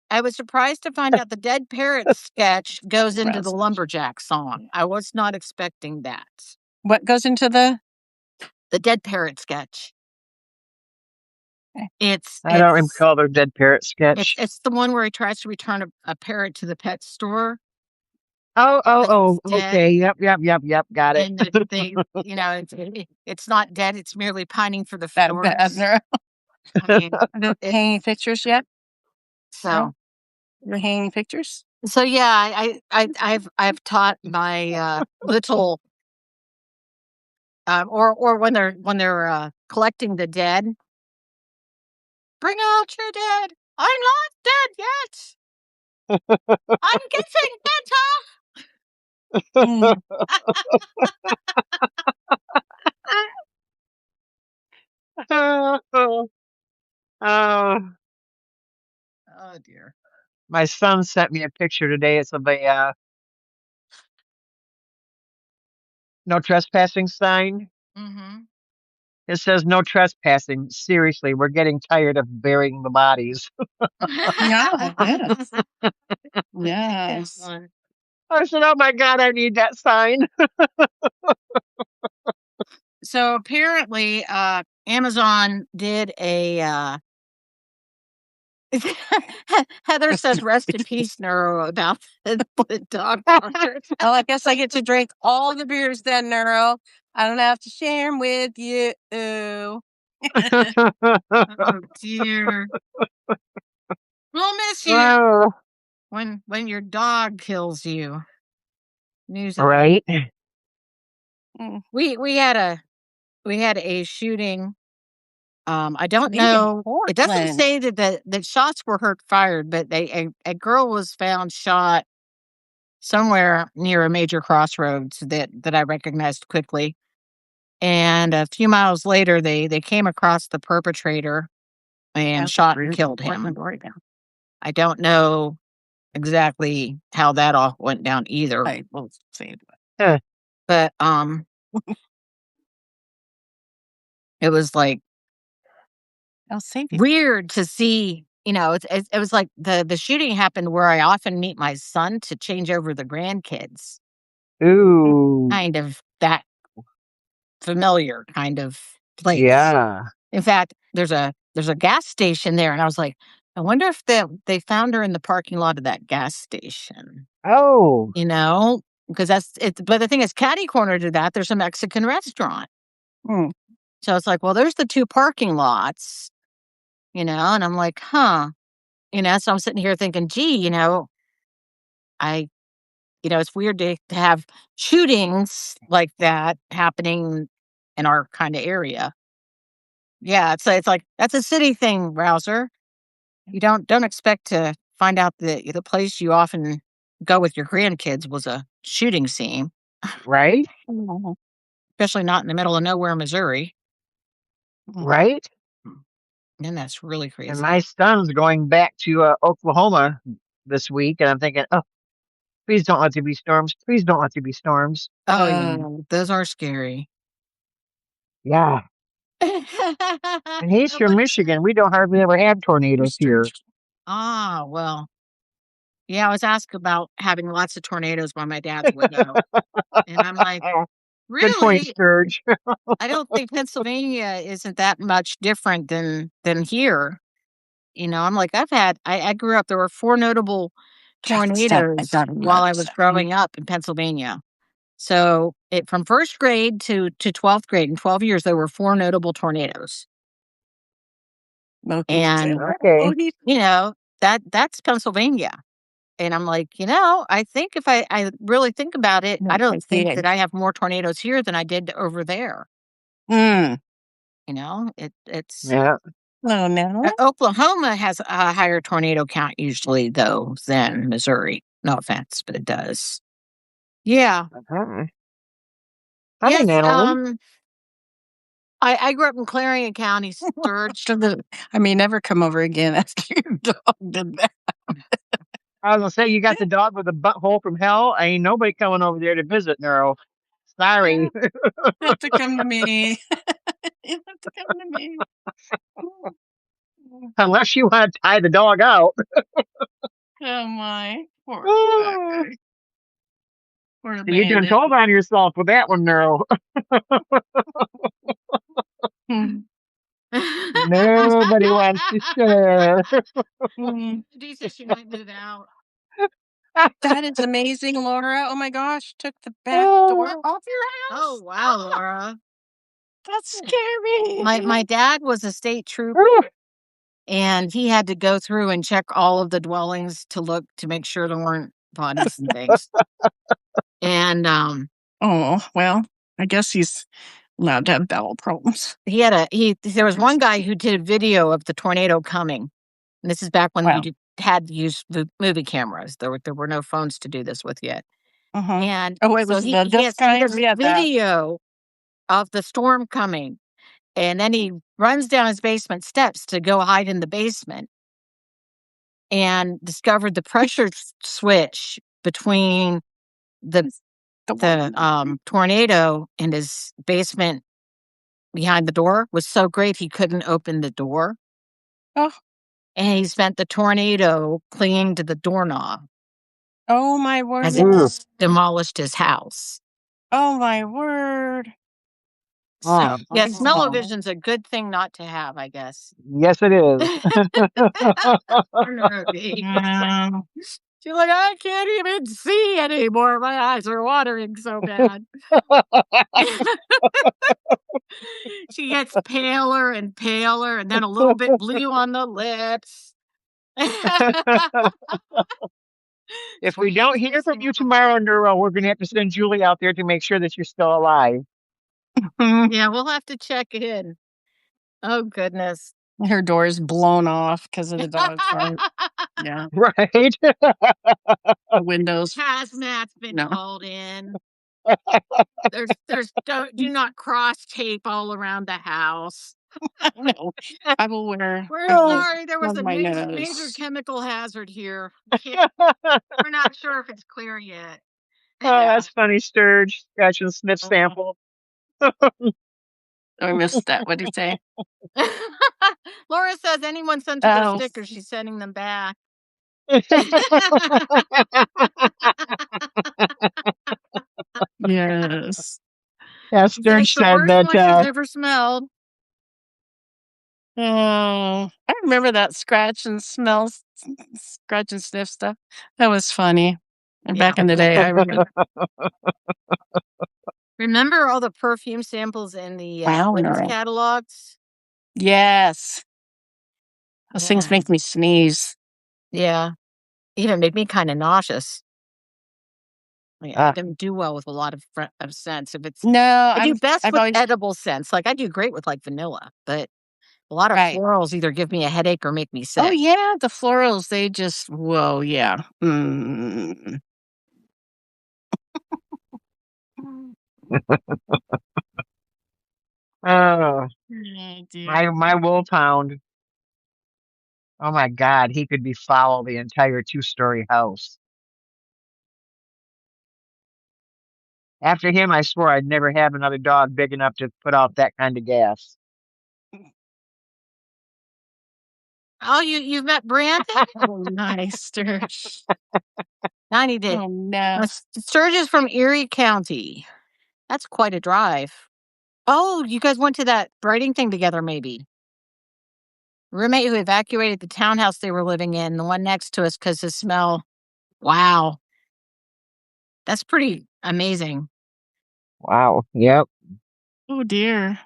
A: I was surprised to find out the Dead Parrot sketch goes into the
B: Rose.
A: Lumberjack song. I was not expecting that.
B: What goes into the?
A: The Dead Parrot sketch.
B: Okay.
C: I don't recall their dead parrot sketch.
A: It's the one where he tries to return a parrot to the pet store.
C: Oh,
A: It's dead.
C: okay. Yep. Got it.
A: And they, it's not dead. It's merely pining for the stores. I mean,
B: hanging pictures yet?
A: so
B: You're hanging pictures?
A: so yeah. I've taught my little or when they're collecting the dead. Bring out your dead. I'm not dead yet. I'm getting better.
C: Oh,
A: Oh dear.
C: my son sent me a picture today. It's of a no trespassing sign.
A: Mm-hmm.
C: It says no trespassing. Seriously, we're getting tired of burying the bodies.
B: Yeah, yes. Yes.
C: I said, "Oh my God, I need that sign."
A: So apparently, Amazon did a. Heather says, "Rest in peace, Neuro." About the dog park.
B: Well, I guess I get to drink all the beers then, Neuro. I don't have to share them with you.
A: Oh dear. We'll miss you
C: Oh,
A: when your dog kills you. News of that.
C: right?
A: We had a shooting. I don't know. It doesn't say that shots were fired, but a girl was found shot somewhere near a major crossroads that I recognized quickly. And a few miles later, they came across the perpetrator and shot and killed him. I don't know exactly how that all went down either.
B: I will say
C: Huh.
A: But it was like
B: I'll save you.
A: weird to see. It was like the shooting happened where I often meet my son to change over the grandkids.
C: Ooh.
A: Kind of that familiar kind of place.
C: Yeah.
A: In fact, there's a gas station there, and I was like, I wonder if they found her in the parking lot of that gas station.
C: Oh,
A: Because that's it. But the thing is, catty corner to that, there's a Mexican restaurant.
B: Mm.
A: So it's like, well, there's the two parking lots, and I'm like, huh, so I'm sitting here thinking, gee, I, it's weird to have shootings like that happening in our kind of area. Yeah, it's like that's a city thing, Browser. You don't expect to find out that the place you often go with your grandkids was a shooting scene,
C: right,
A: especially not in the middle of nowhere, Missouri.
C: right.
A: And that's really
C: And
A: crazy.
C: my son's going back to Oklahoma this week, and I'm thinking, oh, please don't let there be storms. Please don't let there be storms.
A: Oh, yeah, those are scary.
C: Yeah. And he's from Michigan. We don't hardly ever have tornadoes here.
A: Ah, well, yeah, I was asked about having lots of tornadoes by my dad's widow. And I'm like,
C: Good point,
A: really?
C: Sturge.
A: I don't think Pennsylvania isn't that much different than here. I'm like, I grew up, there were 4 notable tornadoes while I was growing up in Pennsylvania. So from first grade to 12th grade, in 12 years, there were 4 notable tornadoes. And,
C: Okay.
A: that's Pennsylvania. And I'm like, I think if I really think about it, I don't think that I have more tornadoes here than I did over there.
B: Mm.
A: It's
C: Yeah.
B: Oh, no.
A: Oklahoma has a higher tornado count usually, though, than Missouri. No offense, but it does. Yeah.
C: Uh-huh. Hi,
A: Yes.
C: Natalie.
A: I grew up in Clarion County, Sturge.
B: I may never come over again after your dog did that.
C: I was gonna say you got the dog with a butthole from hell. Ain't nobody coming over there to visit, Neuro. Sorry.
B: You have to come to me. You have to come to me.
C: Unless you want to tie the dog out.
B: Oh my poor
C: Oh,
B: guy. Poor
C: you done
B: bandit.
C: told on yourself with that one, Neuro. Nobody wants to share.
A: Jesus, she might move out.
B: That is amazing, Laura. Oh my gosh, took the back door off your house.
A: Oh wow, Laura.
B: That's scary.
A: My dad was a state trooper, and he had to go through and check all of the dwellings to make sure there weren't bodies and things. And
B: Oh, well, I guess he's allowed to have bowel problems.
A: there was one guy who did a video of the tornado coming. And this is back when
B: Wow.
A: you had to use movie cameras. There were no phones to do this with yet. And
B: it
A: so
B: was
A: he
B: this
A: has
B: kind?
A: video of the storm coming. And then he runs down his basement steps to go hide in the basement and discovered the pressure switch between the tornado and his basement behind the door was so great he couldn't open the door.
B: Oh.
A: And he spent the tornado clinging to the doorknob.
B: Oh my word.
A: As it demolished his house.
B: Oh my word.
A: So, yeah, smell-o-vision's a good thing not to have, I guess.
C: Yes, it is.
A: She's like, I can't even see anymore. My eyes are watering so bad. She gets paler and paler, and then a little bit blue on the lips.
C: If we don't hear from you tomorrow, Neuro, we're going to have to send Julie out there to make sure that you're still alive.
A: Yeah, we'll have to check in. Oh, goodness.
B: Her door's blown off because of the dog fart. Yeah.
C: Right.
B: The windows.
A: Hazmat's been called in. There's do not cross tape all around the house.
B: No, I will wear.
A: We're sorry, there was a major chemical hazard here. We're not sure if it's clear yet.
C: Oh, that's funny, Sturge. Scratch and sniff sample.
B: I missed that. What did you say?
A: Laura says anyone sent her the stickers, she's sending them back.
B: Yes.
C: Yeah,
A: It's like
C: Sturge
A: the
C: said
A: worst one she's
C: that.
A: ever smelled.
B: Oh, I remember that scratch and sniff stuff. That was funny. And
A: Yeah.
B: back in the day, I remember.
A: Remember all the perfume samples in the
B: Wow,
A: women's
B: no.
A: catalogs?
B: Yes. Those things
A: Yeah.
B: make me sneeze.
A: Yeah. Even made me kind of nauseous. I
C: Ah,
A: don't do well with a lot of scents. If it's,
B: No,
A: I do best
B: I've
A: with
B: always
A: edible scents. Like I do great with like vanilla, but a lot of
B: right.
A: florals either give me a headache or make me
B: Oh,
A: sick.
B: yeah, the florals, they just whoa, yeah. Mm.
C: oh,
B: Oh, dear.
C: my wolfhound. Oh my God, he could be foul the entire 2-story house. After him, I swore I'd never have another dog big enough to put out that kind of gas.
A: Oh, you've met Brandon?
B: Oh, nice, Sturge.
A: 90 days.
B: Oh, no.
A: Sturge is from Erie County. That's quite a drive. Oh, you guys went to that writing thing together, maybe. Roommate who evacuated the townhouse they were living in, the one next to us, because the smell. Wow. That's pretty amazing.
C: Wow. Yep.
B: Oh, dear.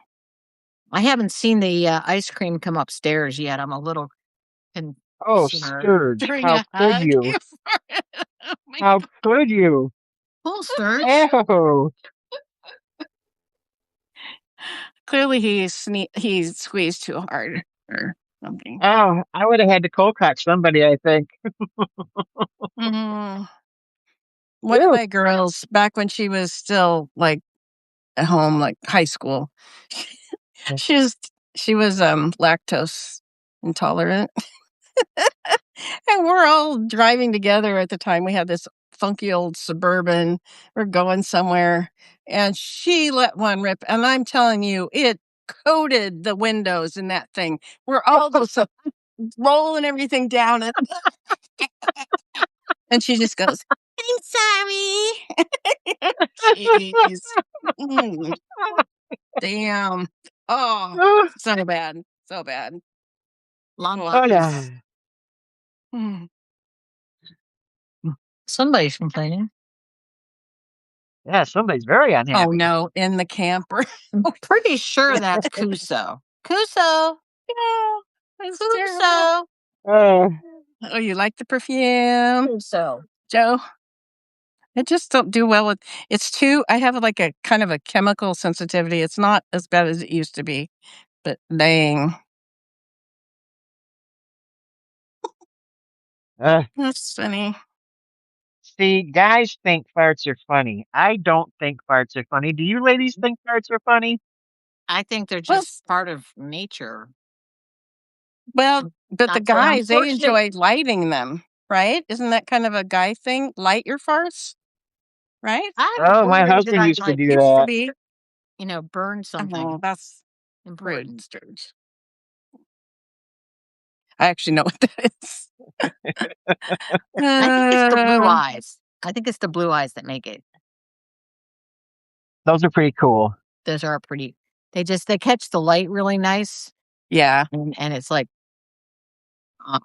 A: I haven't seen the ice cream come upstairs yet. I'm a little
C: Oh,
A: concerned.
C: Sturge,
B: During
C: how
B: a
C: could
B: hug.
C: you?
B: Oh, my
C: How
B: God.
C: could you?
A: Full Sturge.
C: Oh,
B: Clearly, he squeezed too hard or something.
C: oh, I would have had to cold cock somebody, I think.
B: Mhm. One of
C: Ew.
B: my girls, back when she was still, like, at home, like, high school, she was she was, lactose intolerant, and we're all driving together at the time. We had this funky old Suburban. We're going somewhere, and she let one rip, and I'm telling you, it coated the windows in that thing. We're all just rolling everything down, and she just goes, "I'm sorry." Jeez. Mm, damn. Oh,
C: Oh,
B: so bad. So bad.
A: Long
C: oh,
A: lives.
C: yeah.
B: Mm.
A: Somebody's complaining.
C: Yeah, somebody's very
B: Oh,
C: unhappy.
B: no, in the camper.
A: I'm pretty sure that's Kuso. Kuso.
B: Yeah, that's terrible.
A: Kuso.
C: Oh,
B: Oh, you like the perfume,
A: Kuso.
B: Joe? I just don't do well with it's too I have, like, a kind of a chemical sensitivity. It's not as bad as it used to be, but dang.
C: uh,
B: That's funny.
C: see, guys think farts are funny. I don't think farts are funny. Do you ladies think farts are funny?
A: I think they're
B: Well
A: just part of nature.
B: well, but the
A: That's
B: guys, they
A: unfortunate.
B: enjoy lighting them, right? Isn't that kind of a guy thing? Light your farts, right?
A: I'm
C: Oh, my
A: worried that
C: husband
A: I
C: used to
A: might,
C: do
B: Used to
C: that.
B: be.
A: burn
B: Oh,
A: something
B: that's rude,
A: important.
B: Sturge. I actually know what that is.
A: I think it's the blue
B: Uh,
A: eyes. I think it's the blue eyes that make it.
C: Those are pretty cool.
A: Those are pretty. They catch the light really nice,
B: yeah.
A: and it's like uh,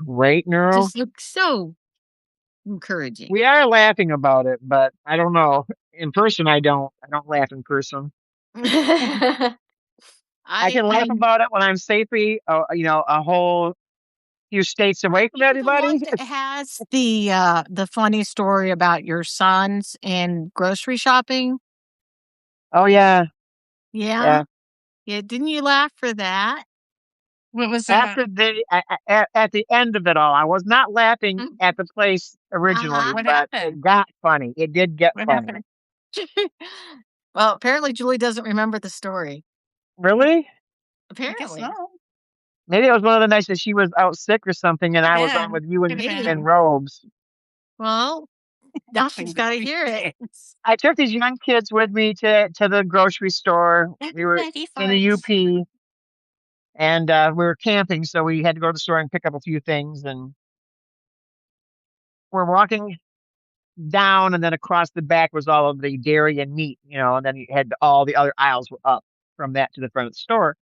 C: Right, Neuro?
A: just looks so encouraging.
C: We are laughing about it, but I don't know. In person, I don't. I don't laugh in person.
A: I
C: I can laugh about it when I'm safely, a whole few states away from
A: You're the one
C: everybody.
A: that has the funny story about your sons and grocery shopping.
C: Oh yeah,
A: Yeah,
C: yeah.
A: yeah. Didn't you laugh for that?
B: What was that?
C: After at the end of it all, I was not laughing
A: Mm.
C: at the place originally,
A: Uh-huh.
B: What
C: but
B: happened?
C: it got funny. It did get
B: What
C: funny.
B: happened?
A: Well, apparently Julie doesn't remember the story.
C: Really?
B: I guess
A: Apparently,
B: not.
C: Maybe it was one of the nights that she was out sick or something, and
B: Could've
C: I was on
B: been.
C: with you
B: Could've
A: maybe.
C: in
B: been.
C: robes.
A: Well, now she's
B: Things
A: got
B: that
A: to
B: we
A: hear it.
B: fix.
C: I took these young kids with me to the grocery store. We were
B: Everybody
C: in the
B: farts.
C: UP, and we were camping, so we had to go to the store and pick up a few things. And we're walking down, and then across the back was all of the dairy and meat, and then you had all the other aisles were up from that to the front of the store.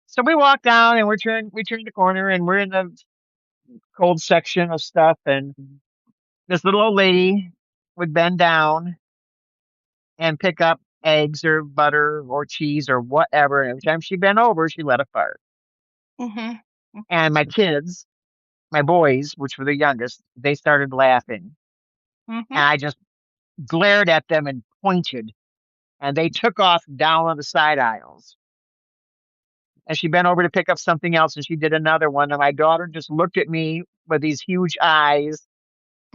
C: So we walk down and we turn the corner and we're in the cold section of stuff, and this little old lady would bend down and pick up eggs or butter or cheese or whatever. And every time she bent over, she let a fart.
B: Mhm.
C: And my kids, my boys, which were the youngest, they started laughing.
B: Mhm.
C: And I just glared at them and pointed, and they took off down on the side aisles. And she bent over to pick up something else, and she did another one. And my daughter just looked at me with these huge eyes,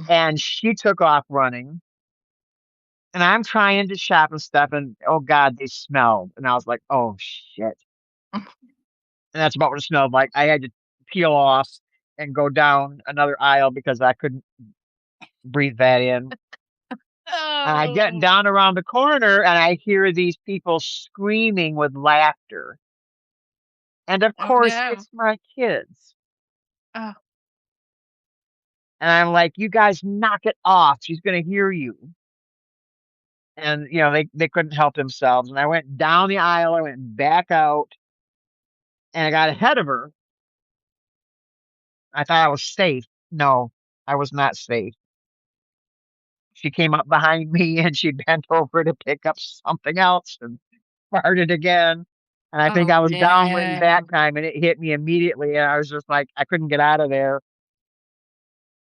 C: and she took off running. And I'm trying to shop and stuff, and oh God, they smelled. And I was like, oh shit. And that's about what it smelled like. I had to peel off and go down another aisle because I couldn't breathe that in. And I get
B: Oh.
C: down around the corner and I hear these people screaming with laughter. And of
B: Oh,
C: course,
B: no.
C: it's my kids.
B: Oh,
C: And I'm like, you guys knock it off. She's going to hear you. And, they couldn't help themselves. And I went down the aisle. I went back out and I got ahead of her. I thought I was safe. No, I was not safe. She came up behind me and she bent over to pick up something else and farted again. And I think
B: oh,
C: I was downwind that
B: no.
C: time and it hit me immediately. And I was just like, I couldn't get out of there.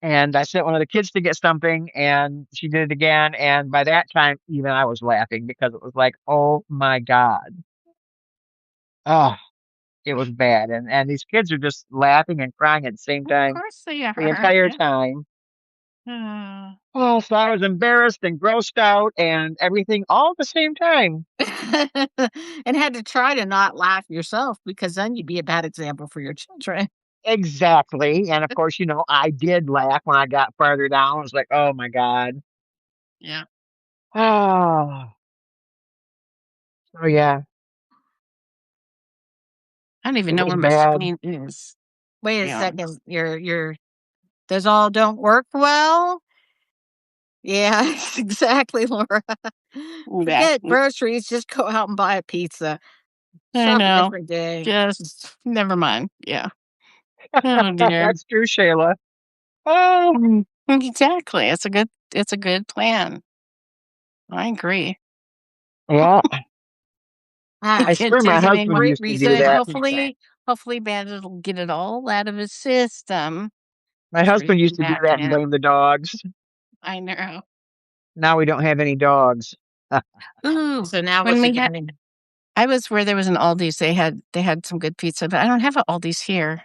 C: And I sent one of the kids to get something and she did it again. And by that time, even I was laughing because it was like, oh my God. Oh, it was bad. And these kids are just laughing and crying at the same
B: Of
C: time
B: course they
C: the
B: are.
C: entire
B: Yeah.
C: time.
B: Uh.
C: Oh, so I was embarrassed and grossed out and everything all at the same time.
A: And had to try to not laugh yourself because then you'd be a bad example for your children.
C: Exactly. And of course, I did laugh when I got farther down. I was like, oh my God.
B: Yeah.
C: Oh, so yeah,
B: I don't even
C: it
B: know
C: was
B: where my
C: bad.
B: screen is,
A: Wait
B: to
A: a
B: be honest.
A: second. Those all don't work well? Yeah, exactly, Laura. Forget
B: Exactly.
A: groceries, just go out and buy a pizza.
B: I
A: Shop a
B: know.
A: different day.
B: Just never mind. Yeah. Oh, dear.
C: That's true, Shayla. Oh,
B: Exactly. It's a good plan. I agree.
C: yeah.
A: Ah,
C: I
B: Get
C: swear my
B: taken
C: husband
B: angry.
C: used to do
A: reset
B: But
C: that.
A: pizza.
B: hopefully Bandit will get it all out of his system
C: My
B: before he
C: husband used
B: comes
C: to do
B: back
C: that and
B: in.
C: blame the dogs.
B: I know.
C: Now we don't have any dogs.
B: Ooh,
A: So now
B: when
A: what's he
B: we had
A: doing?
B: I was where there was an Aldi's, they had some good pizza, but I don't have an Aldi's here.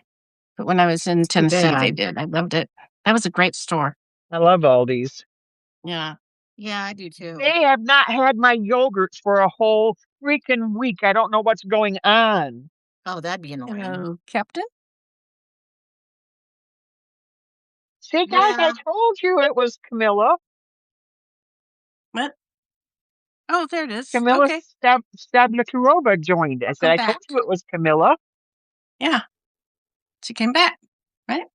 B: But when I was in
A: Too
B: Tennessee, they
A: bad.
B: did. I loved it. That was a great store.
C: I love Aldi's.
B: Yeah.
A: Yeah, I do too.
C: They have not had my yogurts for a whole freaking week. I don't know what's going on.
A: Oh, that'd be annoying.
B: Hello, Captain.
C: See, guys, I
A: Yeah.
C: told you it was Camilla.
B: What? Oh, there it is.
C: Camilla
B: Okay.
C: Stablaturova joined. I said,
B: Welcome
C: I told
B: back.
C: you it was Camilla.
B: Yeah. She came back, right?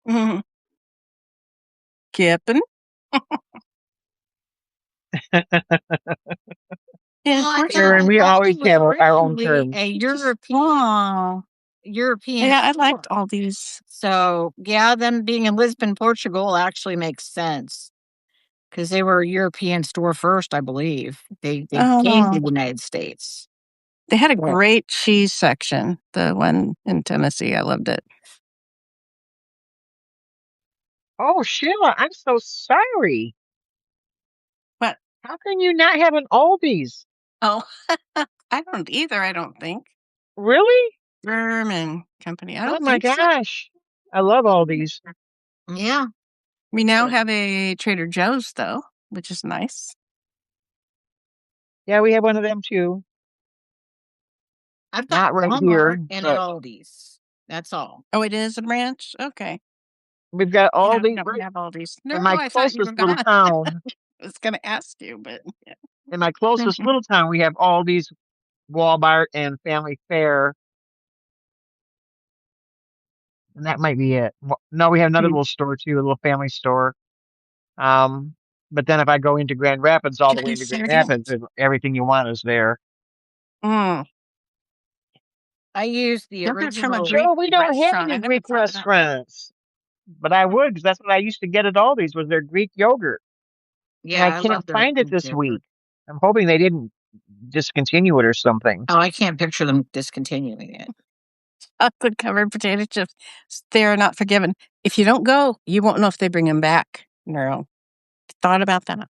B: Mhm. Captain. Yeah,
A: Well, I
B: where's
A: think
C: Karen, we always
A: Aldi was
C: have our own
A: originally
C: terms.
A: a
B: just oh.
A: European
B: Yeah, I
A: store.
B: liked all these.
A: So, yeah, them being in Lisbon, Portugal actually makes sense because they were a European store first, I believe. They came to
B: Oh,
A: the United States.
B: they had a
A: Yeah.
B: great cheese section. The one in Tennessee, I loved it.
C: Oh, Sheila, I'm so sorry.
B: But
C: How can you not have an Aldi's?
B: oh, I don't either. I don't think
C: Really?
B: German company. I
C: Oh
B: don't
C: my
B: think so.
C: gosh. I love Aldi's.
A: Yeah.
B: We now have a Trader Joe's though, which is nice.
C: Yeah, we have one of them too.
A: I've got
C: Not right
A: Walmart
C: here,
A: and
C: but
A: Aldi's. That's all.
B: Oh, it is a branch. Okay.
C: we've got
B: Yeah, we
C: Aldi's
B: don't
C: right
B: have all these.
C: in
B: No,
C: my
B: I thought you were
C: closest little
B: gonna.
C: town.
B: I was gonna ask you, but yeah.
C: In my closest little town, we have Aldi's, Walmart, and Family Fair. and that might be it. No, we have another little store too, a little family store. But then if I go into Grand Rapids, all the way into Grand Rapids, everything you want is there.
B: Mm.
A: I use the
B: Yogurt's from a
A: original.
B: Greek
C: Sure, we don't have
B: restaurant. I
C: any
B: never
C: Greek
B: thought of that.
C: restaurants, but I would, 'cause that's what I used to get at Aldi's was their Greek yogurt. And
A: Yeah,
C: I
A: I love
C: can't
A: their
C: find it
A: Greek
C: this
A: yogurt.
C: week. I'm hoping they didn't discontinue it or something.
A: Oh, I can't picture them discontinuing it.
B: Chocolate covered potato chips. They're not forgiven. If you don't go, you won't know if they bring them back. No. Thought about that.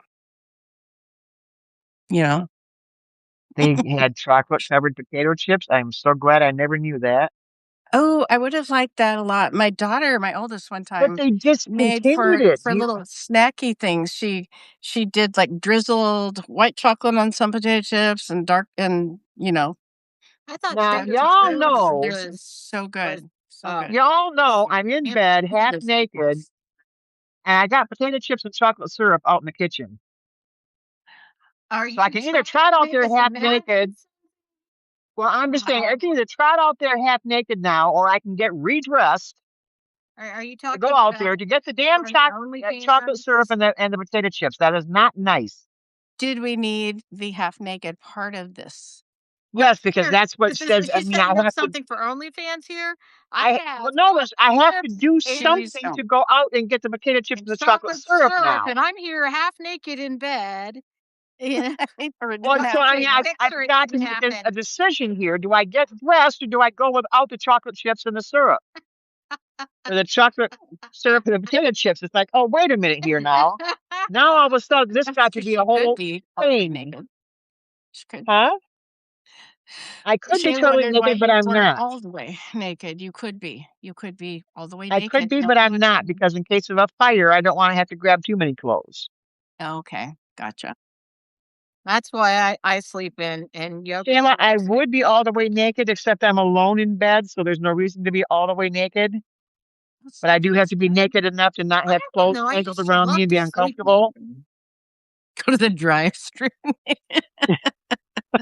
B: You know?
C: They had chocolate covered potato chips. I'm so glad I never knew that.
B: Oh, I would have liked that a lot. My daughter, my oldest one
C: But
B: time,
C: they
B: made
C: discontinued it.
B: for little snacky things. She did like drizzled white chocolate on some potato chips and dark and
A: I thought
C: Now,
A: standard
C: y'all
A: Potato
C: know,
B: they're so good. So good.
C: y'all know I'm in bed half naked and I got potato chips and chocolate syrup out in the kitchen. So I can either trot out there half naked. Well, I'm just saying, I can either trot out there half naked now, or I can get redressed
A: Are you
C: to
A: talking
C: go out there to get the damn chocolate syrup and the potato chips. That is not nice.
B: Did we need the half naked part of this?
C: Yes, because that's what
A: Is
C: says. I
A: she
C: mean, I
A: setting up
C: have to.
A: something for OnlyFans here?
C: Well, no, I have to do something
B: don't.
C: to go out and get the potato chips and the chocolate syrup now.
A: and I'm here half naked in bed.
B: Yeah.
C: Well, so I mean, I've got to make a decision here. Do I get dressed or do I go without the chocolate chips and the syrup? Or the chocolate syrup and the potato chips. It's like, oh, wait a minute here now. Now all of a sudden, this got to be a whole thing. Huh? I could be totally naked, but I'm not.
B: All the way naked. You could be. You could be all the way
C: I
B: naked.
C: could be, but I'm not, because in case of a fire, I don't want to have to grab too many clothes.
B: Okay, gotcha.
A: That's why I sleep in yoga.
C: Shayla, I would be all the way naked, except I'm alone in bed, so there's no reason to be all the way naked. But I do have to be naked enough to not have clothes tangled around me and be uncomfortable.
B: Go to the drive-thru.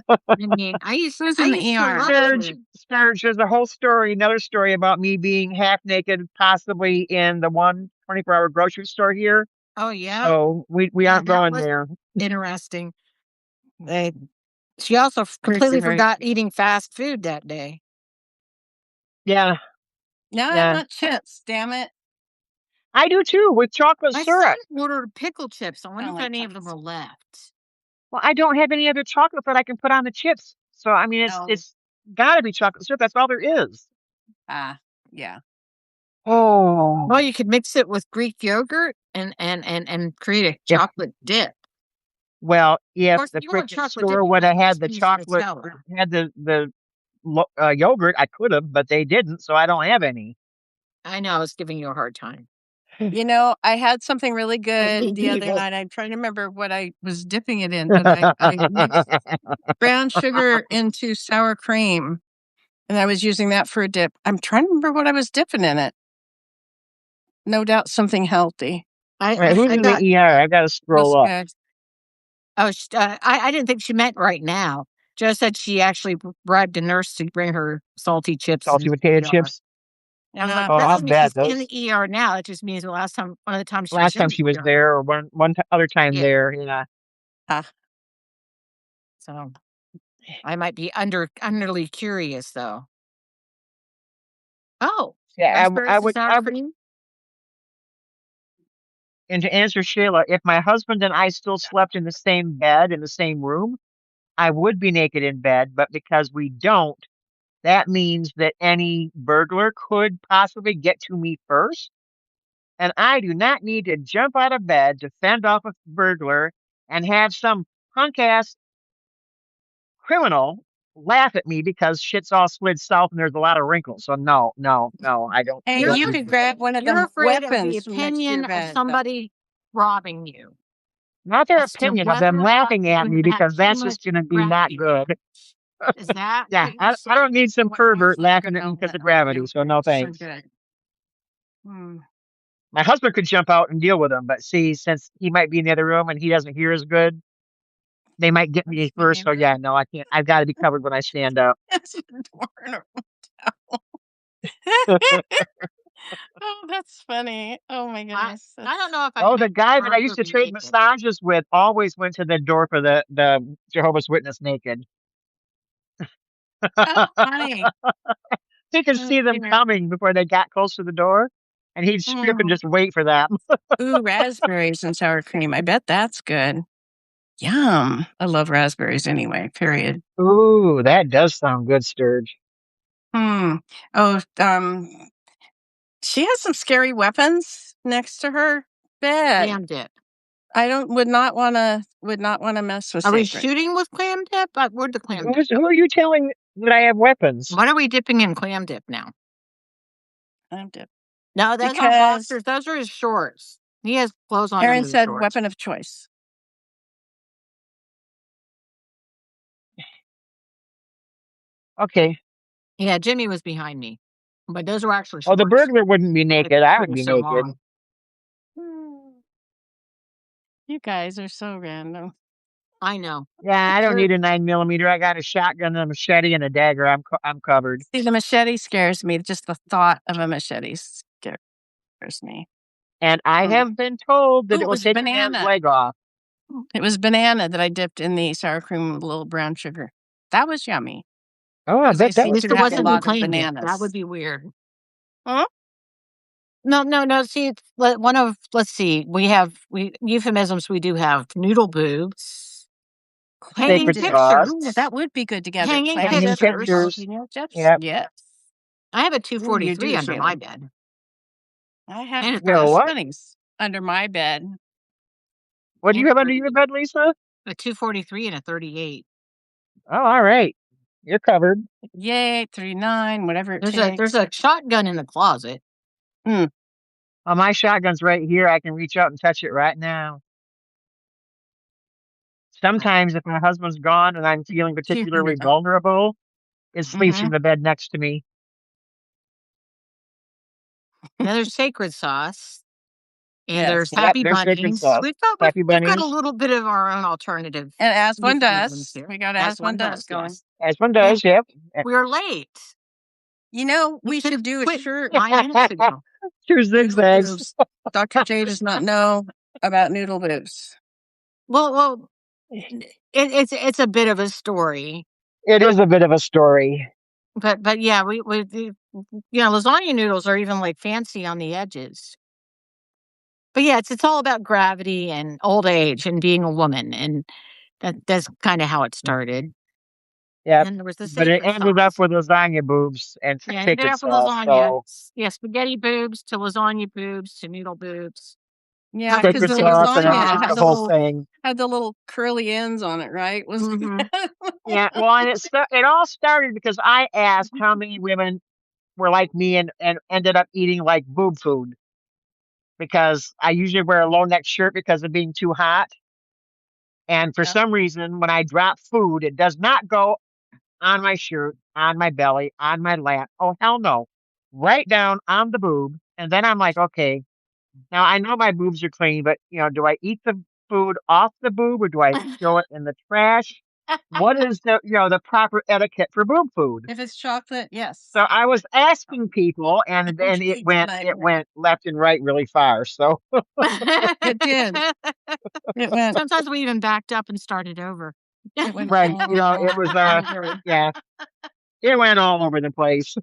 A: I mean, I used to
C: Sturge, there's a whole story, another story about me being half naked, possibly in the 24-hour grocery store here.
A: Oh yeah.
C: So we aren't going there.
A: Interesting. She also completely forgot eating fast food that day.
C: Yeah.
B: No, not chips. Damn it.
C: I do too, with chocolate syrup.
A: I ordered pickle chips. I wonder if any of them are left.
C: Well, I don't have any other chocolate that I can put on the chips. So I mean, it's got to be chocolate syrup. That's all there is.
B: Yeah.
C: Oh.
A: Well, you could mix it with Greek yogurt and create a chocolate dip.
C: Well, if the freaking store would have had the chocolate, had the yogurt, I could have, but they didn't, so I don't have any.
A: I know, I was giving you a hard time.
B: I had something really good the other night. I'm trying to remember what I was dipping it in, but I mixed brown sugar into sour cream, and I was using that for a dip. I'm trying to remember what I was dipping in it. No doubt something healthy.
C: Who's in the ER? I got to scroll up.
A: Oh, I didn't think she meant right now. Just said she actually bribed a nurse to bring her salty potato chips. And I was like,
C: I'll bet
A: she's in the ER now. It just means one of the times
C: she was there, or one other time there. Yeah.
A: So I might be underly curious, though. Oh,
C: yeah, I would. And to answer Shayla, if my husband and I still slept in the same bed in the same room, I would be naked in bed. But because we don't, that means that any burglar could possibly get to me first. And I do not need to jump out of bed to fend off a burglar and have some punk ass criminal laugh at me because shit's all slid south and there's a lot of wrinkles. So no, I don't.
B: Hey, you could grab one of the weapons
A: of the opinion of somebody robbing you.
C: Not their opinion of them laughing at me, because that's just going to be not good.
A: Is that?
C: Yeah, I don't need some pervert laughing at me because of gravity. So no thanks. My husband could jump out and deal with them, but see, since he might be in the other room and he doesn't hear as good, they might get me first. So yeah, no, I can't. I've got to be covered when I stand up.
B: Oh, that's funny. Oh my
A: I
B: goodness.
A: I don't know if
C: Oh,
A: I'd
C: the
A: make
C: guy that I used
A: Arthur
C: to
A: be
C: trade
A: naked.
C: massages with always went to the door for the Jehovah's Witness naked.
B: Oh, funny.
C: He could
B: Oh,
C: see them
B: dear.
C: coming before they got close to the door, and he'd strip and
B: Mhm.
C: just wait for them.
B: Ooh, raspberries and sour cream. I bet that's good. Yum. I love raspberries anyway, period.
C: Ooh, that does sound good, Sturge.
B: Hmm. Oh, she has some scary weapons next to her bed.
A: Clam dip.
B: I don't would not wanna mess with
A: Are we
B: sacred.
A: shooting with clam dip? Where'd the clam dip
C: Who
A: go?
C: are you telling that I have weapons?
A: What are we dipping in clam dip now?
B: I did.
A: No, those aren't
B: Because
A: boxers. Those are his shorts. He has clothes on
B: Aaron
A: under the
B: said
A: shorts.
B: weapon of choice.
C: Okay.
A: Yeah, Jimmy was behind me, but those were actually
C: Oh, the
A: shorts.
C: burglar wouldn't be
A: They
C: naked. I would
A: were
C: be
A: so
C: naked.
A: long.
B: You guys are so random.
A: I know.
C: Yeah, I don't
A: Sure.
C: need a 9mm. I got a shotgun, a machete, and a dagger. I'm covered.
B: See, the machete scares me. Just the thought of a machete scares me.
C: And I
B: Mm.
C: have been told that
B: Ooh,
C: it
B: it
C: will
B: was
C: take a man's
B: banana.
C: leg off.
B: It was banana that I dipped in the sour cream with a little brown sugar. That was yummy
C: Oh, I
B: because I
C: bet that
A: At
B: seem
C: was
A: least
B: to
A: it
C: pretty
B: have a
A: wasn't in
C: good.
B: lot of
A: clam dip. That would
B: bananas.
A: be weird.
B: Huh?
A: No, no, no. See, let's see. We euphemisms. We do have noodle boobs,
B: Clam
A: hanging
C: Sacred
B: dip.
C: sauce,
B: Ooh,
A: pictures,
B: that would be good together.
A: hanging
B: Clam
C: hanging
B: dip and
A: pictures.
C: pictures.
B: jalapeno chips?
C: Yep.
B: Yes.
A: I have a
B: Ooh, you
A: 243
B: do,
A: under my
B: Shayla.
A: bed,
B: I have
A: and a
C: You know what?
A: 36.
B: bunnies under my bed.
C: What do
A: And
C: you have under your bed, Lisa?
A: a 243 and a 38.
C: Oh, all right. You're covered.
B: Yay, 39, whatever it
A: There's
B: takes.
A: a shotgun in the closet.
B: Mm,
C: Oh, my shotgun's right here. I can reach out and touch it right now. Sometimes, if my husband's gone and I'm feeling
B: cute.
C: particularly vulnerable, it sleeps in
B: Mm-hmm.
C: the bed next to me.
A: Then there's sacred sauce, and
B: Yes.
A: there's
C: Yep,
A: happy
C: there's sacred
A: bunnies.
C: sauce.
A: We've got
C: Happy
A: we've got a
C: bunnies,
A: little bit of our own alternative
B: And as one
A: euphemisms
B: does,
A: here,
B: we got
A: as
B: as one
A: one
B: does
A: does.
B: going.
A: Yes.
C: as one
A: Yeah,
C: does. Yep.
A: we are late.
B: You know,
A: You
B: we
A: could
B: should
A: have
B: do a
A: quit
B: shirt.
A: 9 minutes ago.
C: Two
B: Noodle
C: zigzags.
B: boobs. Dr. J does not know about noodle boobs.
A: Well, it's a bit of a story,
C: It is a bit of a story.
A: but yeah, lasagna noodles are even like fancy on the edges. But yeah, it's all about gravity and old age and being a woman, and that's kind of how it started. And
C: Yep.
A: then there was the
C: But it
A: sacred
C: ended up
A: sauce.
C: with lasagna boobs and
A: Yeah, I ended
C: sacred
A: up with
C: sauce.
A: lasagna.
C: So
A: Yeah, spaghetti boobs to lasagna boobs to noodle boobs.
B: Yeah,
A: However
B: because
A: you
C: sacred
B: the
A: say it,
C: sauce, and then
B: lasagna
C: just
A: sauce.
C: the whole thing.
B: had the little curly ends on it, right? Was
A: Hmm.
C: Yeah. Well, and it all started because I asked how many women were like me and ended up eating like boob food because I usually wear a low neck shirt because of being too hot. And for
B: Yeah.
C: some reason, when I drop food, it does not go on my shirt, on my belly, on my lap. Oh, hell no. Right down on the boob. And then I'm like, okay, now I know my boobs are clean, but do I eat the food off the boob or do I throw it in the trash? What is the proper etiquette for boob food?
B: If it's chocolate, yes.
C: So I was asking people, and then it
B: It's a
C: went
B: nightmare.
C: left and right really far. So
B: It did. It went.
A: Sometimes we even backed up and started over.
B: It went
C: right,
B: all
C: it was
B: over.
C: yeah, it went all over the place.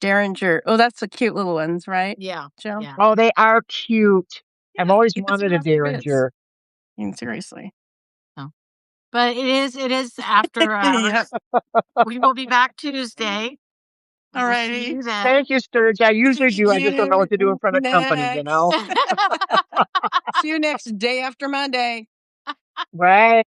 B: Derringer. Oh, that's the cute little ones, right,
A: Yeah,
B: Joe?
A: yeah.
C: Oh, they are cute. I've
B: Yeah,
C: always
B: get the
C: wanted a
B: small for kids.
C: derringer.
B: I mean, seriously.
A: No. But it is after
B: Yep.
A: hours. We will be back Tuesday. We will see
B: Alrighty.
A: you then.
C: Thank you, Sturge. I usually
B: See
C: do. I just don't know
B: you
C: what to do in front of company.
B: next. See you next day after Monday.
C: Right.